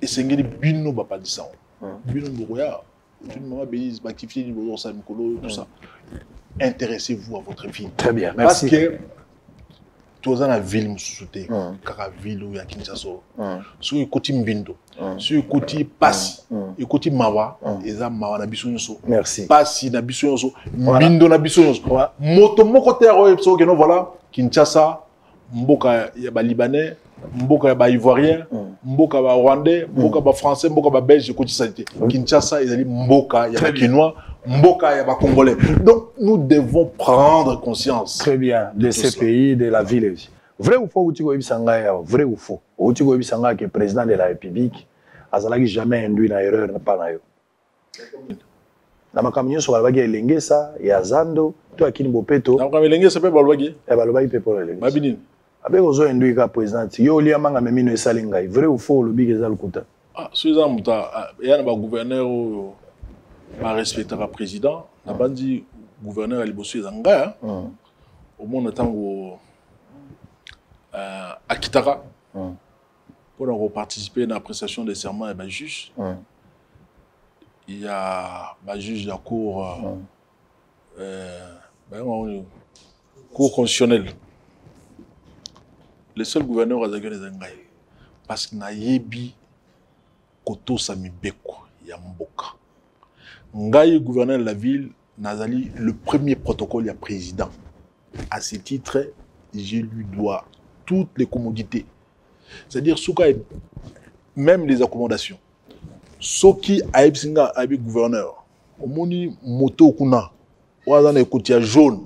[SPEAKER 5] et c'est une bino ba pas de ça. Bino boya, une maman Belize, activité du boulot, ça Mikolo, tout ça. Intéressez-vous à votre fille.
[SPEAKER 4] Très bien, merci.
[SPEAKER 5] Parce que tous dans la ville nous soutenez, car la ville où il y a Kinshasa, sur le côté Mbindo, sur le côté Passi, le côté Mawa, et ça Mawa na biso nyonso.
[SPEAKER 4] Merci.
[SPEAKER 5] Passi na biso nyonso, Mbindo na biso nyonso. Moto moko terre so que non voilà, Kinshasa, mboka ya ba Libanais. Mboka ba Ivoirien, mboka ba Rwandais, mboka ba Français, mboka ba Belge, côté santé. Kinshasa, ils allaient mboka, il y a ba Kinois, mboka, il y a ba Congolais. Donc, nous devons prendre conscience.
[SPEAKER 4] Très bien, de ces pays, de la ville. Vrai ou faux, Outiko Ibisanga, vrai ou faux? Outiko Ibisanga, qui est président de la République, Azalaki jamais induit dans l'erreur, pas dans l'erreur. Na makamyo so balobaki elengesa ya Zando to akini bopeto
[SPEAKER 5] na makamyo elengesa pe balobaki
[SPEAKER 4] balobaki pe pour elengesa
[SPEAKER 5] mabini
[SPEAKER 4] avec ozo endui ka président yo lia manga memino esalinga vrai ou faux le big ezal kuta
[SPEAKER 5] suza muta ya na ba gouverneur ba respectera président na bandi gouverneur alibosu ezanga au monde tango akitaka pour participer à la prestation des serments et ba juge il y a un juge de la cour, cour constitutionnelle. Le seul gouverneur a dit parce que Nayebi Koto Samibeko Yamboka. Ngaye, gouverneur de la ville, Nazali, le premier protocole, il y a président. À ce titre, je lui dois toutes les commodités. C'est-à-dire, même les accommodations. Soki aibsinga abi gouverneur omoni moto kuna waza na écoute jaune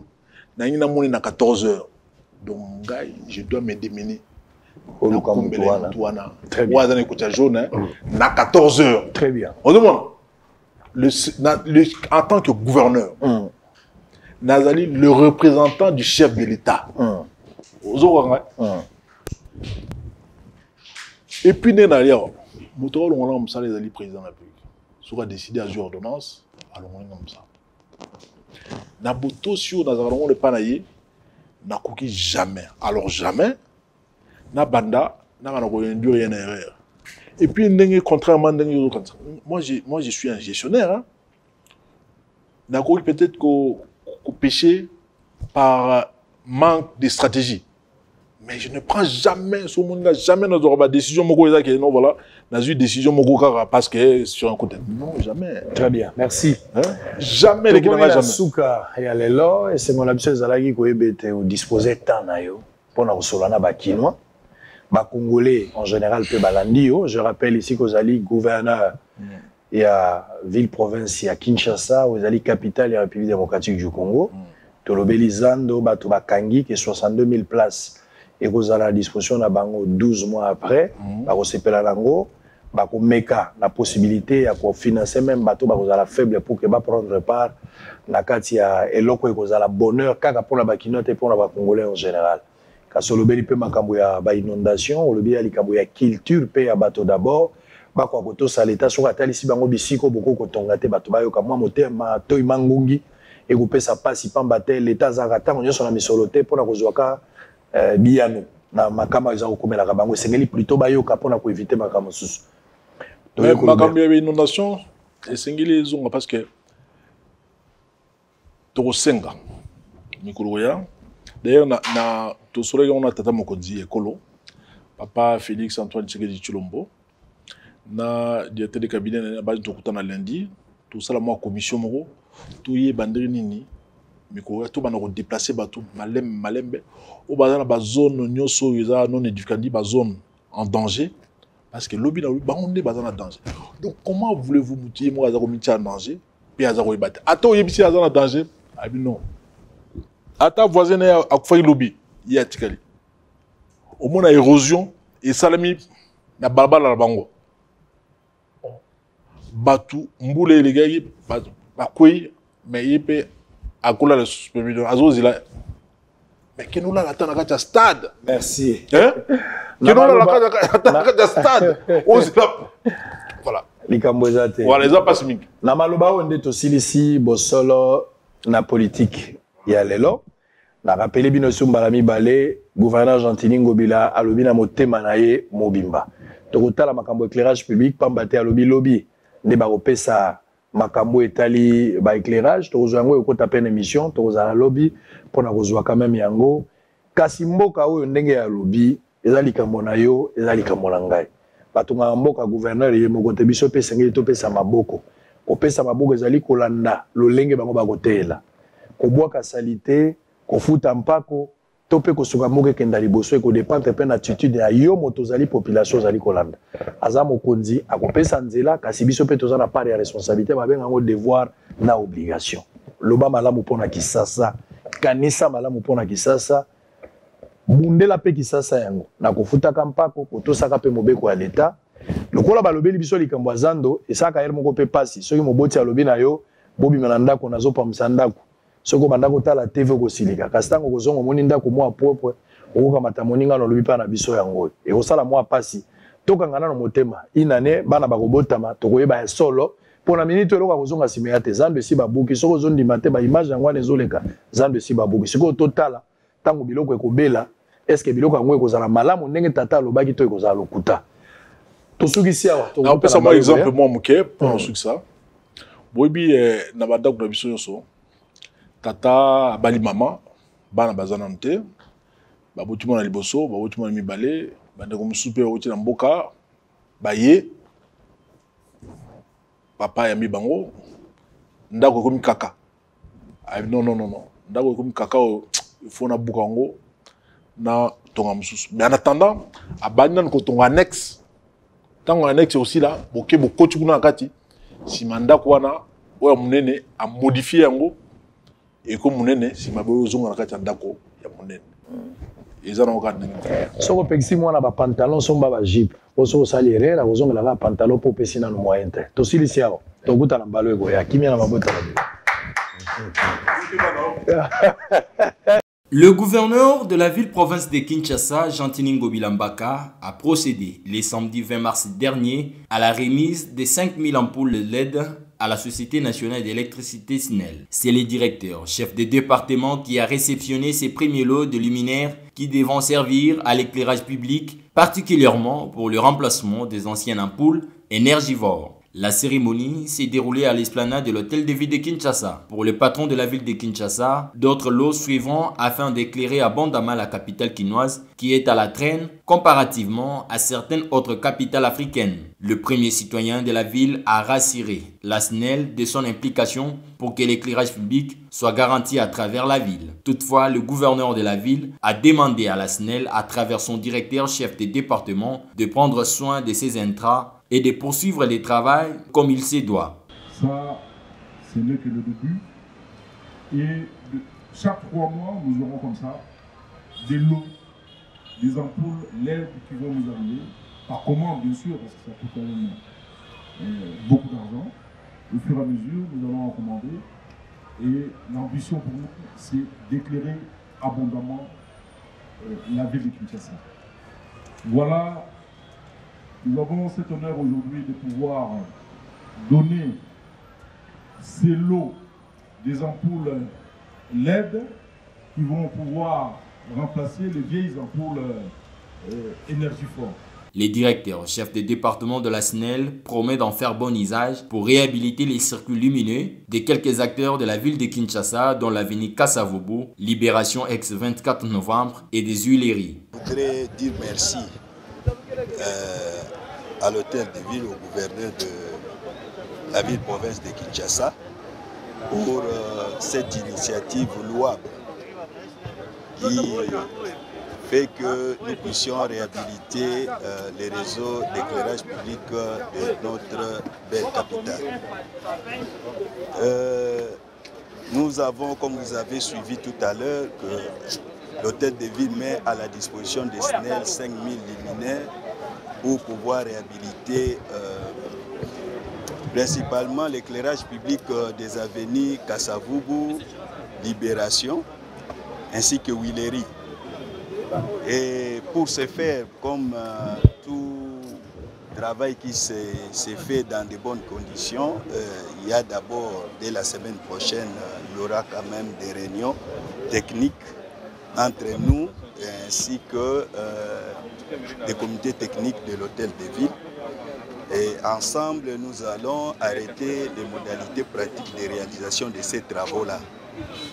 [SPEAKER 5] na ngina moni na 14h donc ngai je dois me démener au Lukamutwana waza na écoute jaune na 14h
[SPEAKER 4] très bien
[SPEAKER 5] on demande en tant que gouverneur Nazali le représentant du chef de l'État et puis d'ailleurs Moto on a un salaire de président de la République. Soit décidé à jouer ordonnance, alors on est comme ça. Na boto sur Nazarone le panaye, n'a cookie jamais. Alors jamais, na banda, n'a pas enduré une erreur. Et puis contrairement moi je suis un gestionnaire. Hein. N'a cookie peut-être qu'au péché par manque de stratégie. Mais je ne prends jamais, ce monde n'a jamais notre décision, non, voilà, n'a eu décision parce que sur un côté. Non, jamais.
[SPEAKER 4] Très bien, merci.
[SPEAKER 5] Hein? Jamais les Guinéens, jamais.
[SPEAKER 4] Souka, il y a les lois, et c'est mon habitude de disposer de temps pour nous solana bakinois. Congolais, en général, peu balandio. Je rappelle ici qu'aux alliés gouverneur, il y a ville-province, il y a Kinshasa, aux alliés capitale, il y a la République démocratique du Congo. Tolobelizando, Batubakangi, qui est 62 000 places. Et vous avez à la disposition de 12 mois après, vous la possibilité de financer même bateau, vous avez la faible pour que prendre part na kati ya eloko vous avez la bonheur kaka pour la bakinote et pour la Congolais en général. Parce que le béni peut makambo ya ba inondation, le béni likambo ya culture pe ya bateau d'abord, ba kwa koto sa l'état sur atali si bango bisiko boko kotonga te bato ba yo ka moi motema toy mangungi et vous pesa pasi pamba te l'état za rata nyo sur la misoloté pour la kozwaka Biano. na makama eza kokomela bango sengeli plutôt bayoka pona ko éviter makama susu.
[SPEAKER 5] Mais makama ya inondation esengeli ezonga parce que to senga mikolo ya d'ailleurs na to solo on a tata mokonzi ekolo papa Félix Antoine Tshisekedi Tshilombo na directeur de cabinet na base to kutana lundi tout ça la moi commission moko tout yé bandiri nini mikolo to bana ko déplacer bato malembe o bazana ba zone nyoso yeza non édificandi ba zone en danger parce que lobby na bango nde bazana danger. Donc comment voulez-vous moutier moi azako mitia en danger puis azako ibate ato yebisi azana danger abi non ata voisin na akufai lobby ya tikali au moins la érosion et salami na balbala la bango batu mbule les gars bakoi mais yepé akola le superviseur azozila mais que nous là attend à stade
[SPEAKER 4] merci
[SPEAKER 5] hein que nous là attend stade voilà
[SPEAKER 4] likambo ezate
[SPEAKER 5] voilà les pas mingi
[SPEAKER 4] na maloba onde to silisi bosolo na politique ya lelo na rappelé bino sumbala mibale gouverneur Gentili Ngobila alobi na motema na ye mobimba to kotala makambo éclairage public pambate alobi lobby nde ba kopesa makambo etali ba éclairage to kozwango ekota pene émission to kozala lobby pona kozwa quand même yango kasi mboka oyo ndenge ya lobby ezali likambo na yo ezali likambo na ngai batunga mboka gouverneur ye moko te biso pesa ngeli to pesa maboko kopesa maboko ezali kolanda lolenge bango bakotela kobwaka salite kofuta mpako to pe kosuka moke kenda liboso eko dépendre pe na attitude ya yo moto zali population zali kolanda aza mokonzi akopesa nzela kasi biso pe tozana part ya responsabilité babenga ngo devoir na obligation loba malamu pona kisasa kanisa malamu pona kisasa mundela pe kisasa yango na kofuta kampako kotosaka pe mobeko ya leta lokola balobeli biso likambo azando esaka yer moko pe pasi soki moboti alobi na yo bobi melandako nazopa msandako soko bandako tala TV ko silika kastango ko zongo moni ndako mwa propre okoka matamoninga no lobi pa na biso yango e osala mwa pasi tokangana no motema inane bana bakobotama tokoyeba solo pona minute eloka kozonga simea te zando si babuki soko zondi mate ba image yango ezoleka zando si babuki siko totala tango biloko ekobela est-ce que biloko yango ekozala malamu ndenge tata lobaki to ekozala lokuta tosukisi awa
[SPEAKER 5] to pesa moi exemple moi moke pour ça boyebi na bandako na biso nyonso tata bali mama bana bazana nte babuti mona liboso babuti mona mibale bande comme super oti na mboka baye papa ya mibango ndako comme kaka non ndako comme kaka il faut na buka ngo na tonga mususu mais en attendant abandi na ko tonga annexe tango annexe aussi là boke bokoti kuna kati si mandako wana oya munene a modifier yango et comme munene si maboyo zonga na kati ndako ya munene ezana okanda
[SPEAKER 4] soko pexi mwana ba pantalon somba ba jeep oso salire la kozonga la pantalon po pesina no moyen te to silisi yao to kuta na mbalo ego ya kimia na mabota
[SPEAKER 6] Le gouverneur de la ville-province de Kinshasa, Gentili Ngobila Mbaka, a procédé le samedi 20 mars dernier à la remise de 5000 ampoules LED à la Société nationale d'électricité SNEL. C'est le directeur, chef de département, qui a réceptionné ces premiers lots de luminaires qui devront servir à l'éclairage public, particulièrement pour le remplacement des anciennes ampoules énergivores. La cérémonie s'est déroulée à l'esplanade de l'hôtel de ville de Kinshasa. Pour le patron de la ville de Kinshasa, d'autres lots suivront afin d'éclairer abondamment la capitale quinoise qui est à la traîne comparativement à certaines autres capitales africaines. Le premier citoyen de la ville a rassuré la SNEL de son implication pour que l'éclairage public soit garanti à travers la ville. Toutefois, le gouverneur de la ville a demandé à la SNEL, à travers son directeur chef de département, de prendre soin de ses intrants et de poursuivre les travaux comme il se doit.
[SPEAKER 7] Ça, ce n'est que le début. Et chaque 3 mois, nous aurons comme ça des lots, des ampoules LED qui vont nous arriver, par commande bien sûr, parce que ça coûte quand même beaucoup d'argent. Au fur et à mesure, nous allons en commander. Et l'ambition pour nous, c'est d'éclairer abondamment la ville de Kinshasa. Voilà. Nous avons cet honneur aujourd'hui de pouvoir donner ces lots des ampoules LED qui vont pouvoir remplacer les vieilles ampoules énergifort.
[SPEAKER 6] Les directeurs chefs de département de la SNEL promettent d'en faire bon usage pour réhabiliter les circuits lumineux des quelques acteurs de la ville de Kinshasa, dont l'avenue Kasavubu, Libération ex-24 novembre et des Huileries.
[SPEAKER 8] Je voudrais dire merci à l'hôtel de ville, au gouverneur de la ville-province de Kinshasa pour cette initiative louable qui fait que nous puissions réhabiliter les réseaux d'éclairage public de notre belle capitale. Nous avons, comme vous avez suivi tout à l'heure, que l'hôtel de ville met à la disposition des SNEL 5000 luminaires pour pouvoir réhabiliter principalement l'éclairage public des avenues Kasavubu, Libération, ainsi que Huileries. Et pour ce faire, comme tout travail qui s'est fait dans de bonnes conditions, il y a d'abord, dès la semaine prochaine, il y aura quand même des réunions techniques entre nous ainsi que des comités techniques de l'hôtel de ville. Et ensemble, nous allons arrêter les modalités pratiques de réalisation de ces travaux-là.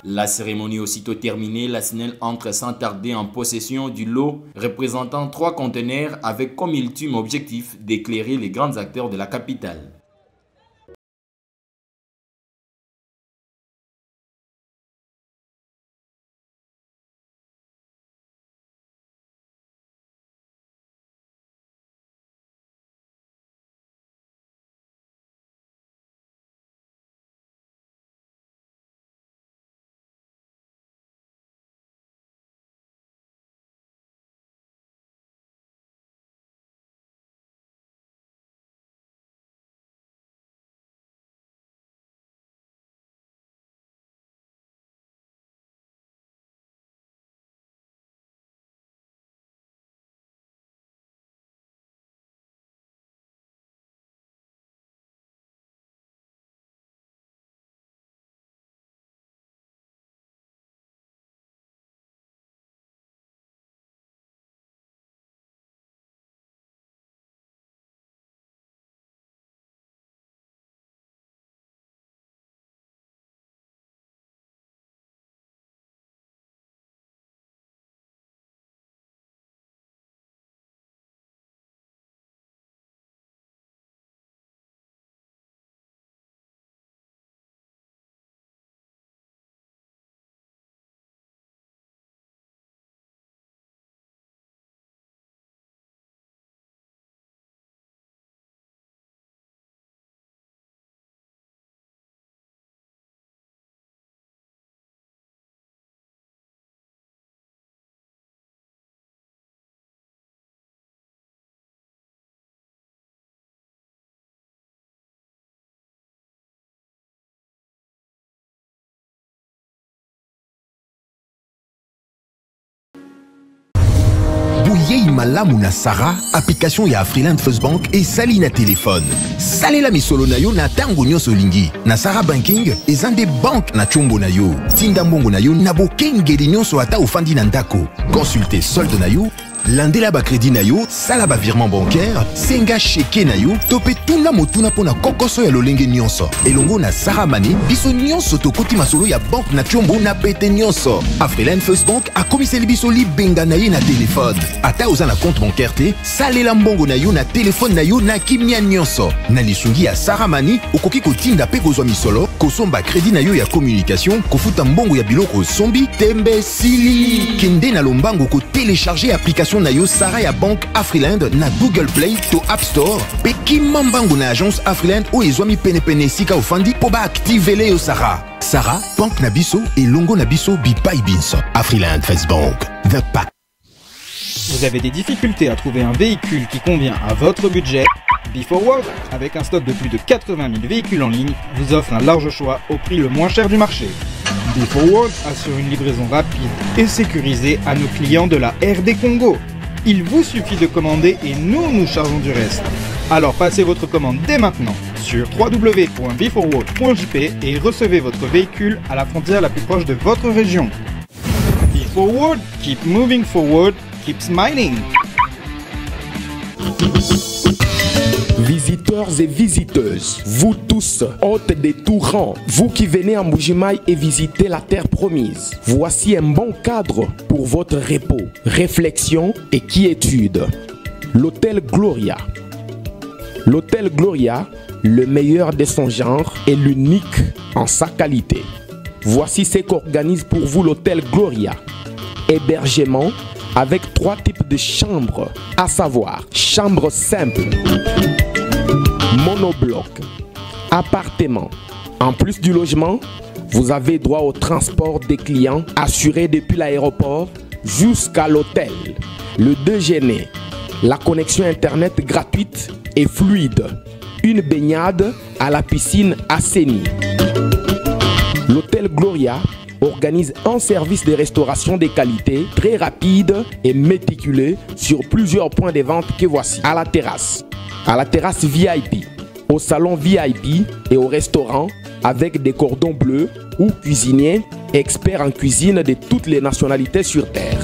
[SPEAKER 6] La cérémonie aussitôt terminée, la SNEL entre sans tarder en possession du lot représentant 3 conteneurs avec comme ultime objectif d'éclairer les grands acteurs de la capitale.
[SPEAKER 1] Yei malamu na Sarah, application ya Freeland First Bank et sali na téléphone. Salela misolo na yo na tango nyonso lingi. Na Sarah Banking, ezande bank na chombo na yo. Tinda mbongo na yo na bokengeli nyonso ata ofandi na ndako. Consultez solde na yo, landela ba crédit na yo, sala ba virement bancaire, senga cheke na yo, tope tuna motuna pona kokoso ya lolenge nyonso. Elongo na Sarah Money, biso nyonso tokoti masolo ya bank na chombo na pete nyonso. A Freeland First Bank a komiseli biso libenga na ye na téléphone. Ata oza na compte bancaire te, salela mbongo na yo na téléphone na yo na kimia nyonso. Na lisungi ya Sarah Money, okoki kotinda pe kozwa misolo, kosomba crédit na yo ya communication, kofuta mbongo ya biloko sombi, tembe sili. Kende na lombango ko télécharger application na yo Sarah ya Bank Afriland na Google Play to App Store. Pe kimambango na agence Afriland o ezwami pene sika ofandi po ba activele yo Sarah. Sarah, Bank na biso et longo na biso bipai binso. Afriland First Bank, the pack.
[SPEAKER 2] Vous avez des difficultés à trouver un véhicule qui convient à votre budget? BeForward, avec un stock de plus de 80 000 véhicules en ligne, vous offre un large choix au prix le moins cher du marché. BeForward assure une livraison rapide et sécurisée à nos clients de la RD Congo. Il vous suffit de commander et nous chargeons du reste. Alors passez votre commande dès maintenant sur www.beforward.jp et recevez votre véhicule à la frontière la plus proche de votre région. BeForward, keep moving forward, keep smiling.
[SPEAKER 3] Visiteurs et visiteuses, vous tous, hôtes des tout rangs, vous qui venez à Mbuji-Mayi et visitez la terre promise, voici un bon cadre pour votre repos, réflexion et quiétude. L'hôtel Gloria. L'hôtel Gloria, le meilleur de son genre et l'unique en sa qualité. Voici ce qu'organise pour vous l'hôtel Gloria. Hébergement avec 3 types de chambres, à savoir chambre simple, monobloc, appartement. En plus du logement, vous avez droit au transport des clients assuré depuis l'aéroport jusqu'à l'hôtel, le déjeuner, la connexion internet gratuite et fluide, une baignade à la piscine assainie. L'hôtel Gloria organise un service de restauration de qualité très rapide et méticuleux sur plusieurs points de vente que voici. À la terrasse VIP, au salon VIP et au restaurant avec des cordons bleus ou cuisiniers experts en cuisine de toutes les nationalités sur terre.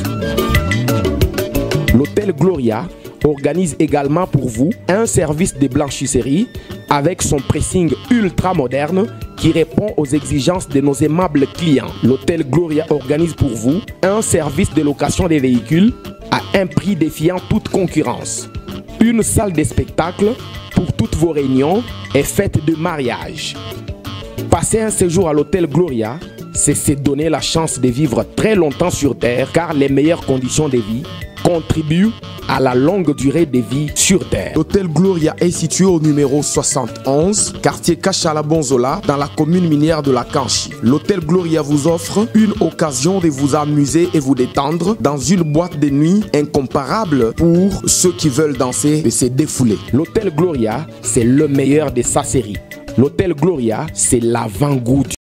[SPEAKER 3] L'hôtel Gloria organise également pour vous un service de blanchisserie avec son pressing ultra moderne qui répond aux exigences de nos aimables clients. L'hôtel Gloria organise pour vous un service de location des véhicules à un prix défiant toute concurrence. Une salle de spectacle pour toutes vos réunions et fêtes de mariage. Passer un séjour à l'hôtel Gloria, c'est se donner la chance de vivre très longtemps sur Terre car les meilleures conditions de vie contribuent à la longue durée de vie sur Terre. L'hôtel Gloria est situé au numéro 71, quartier Kachala-Bonzola, dans la commune minière de la Kanchi. L'hôtel Gloria vous offre une occasion de vous amuser et vous détendre dans une boîte de nuit incomparable pour ceux qui veulent danser et se défouler. L'hôtel Gloria, c'est le meilleur de sa série. L'hôtel Gloria, c'est l'avant-goût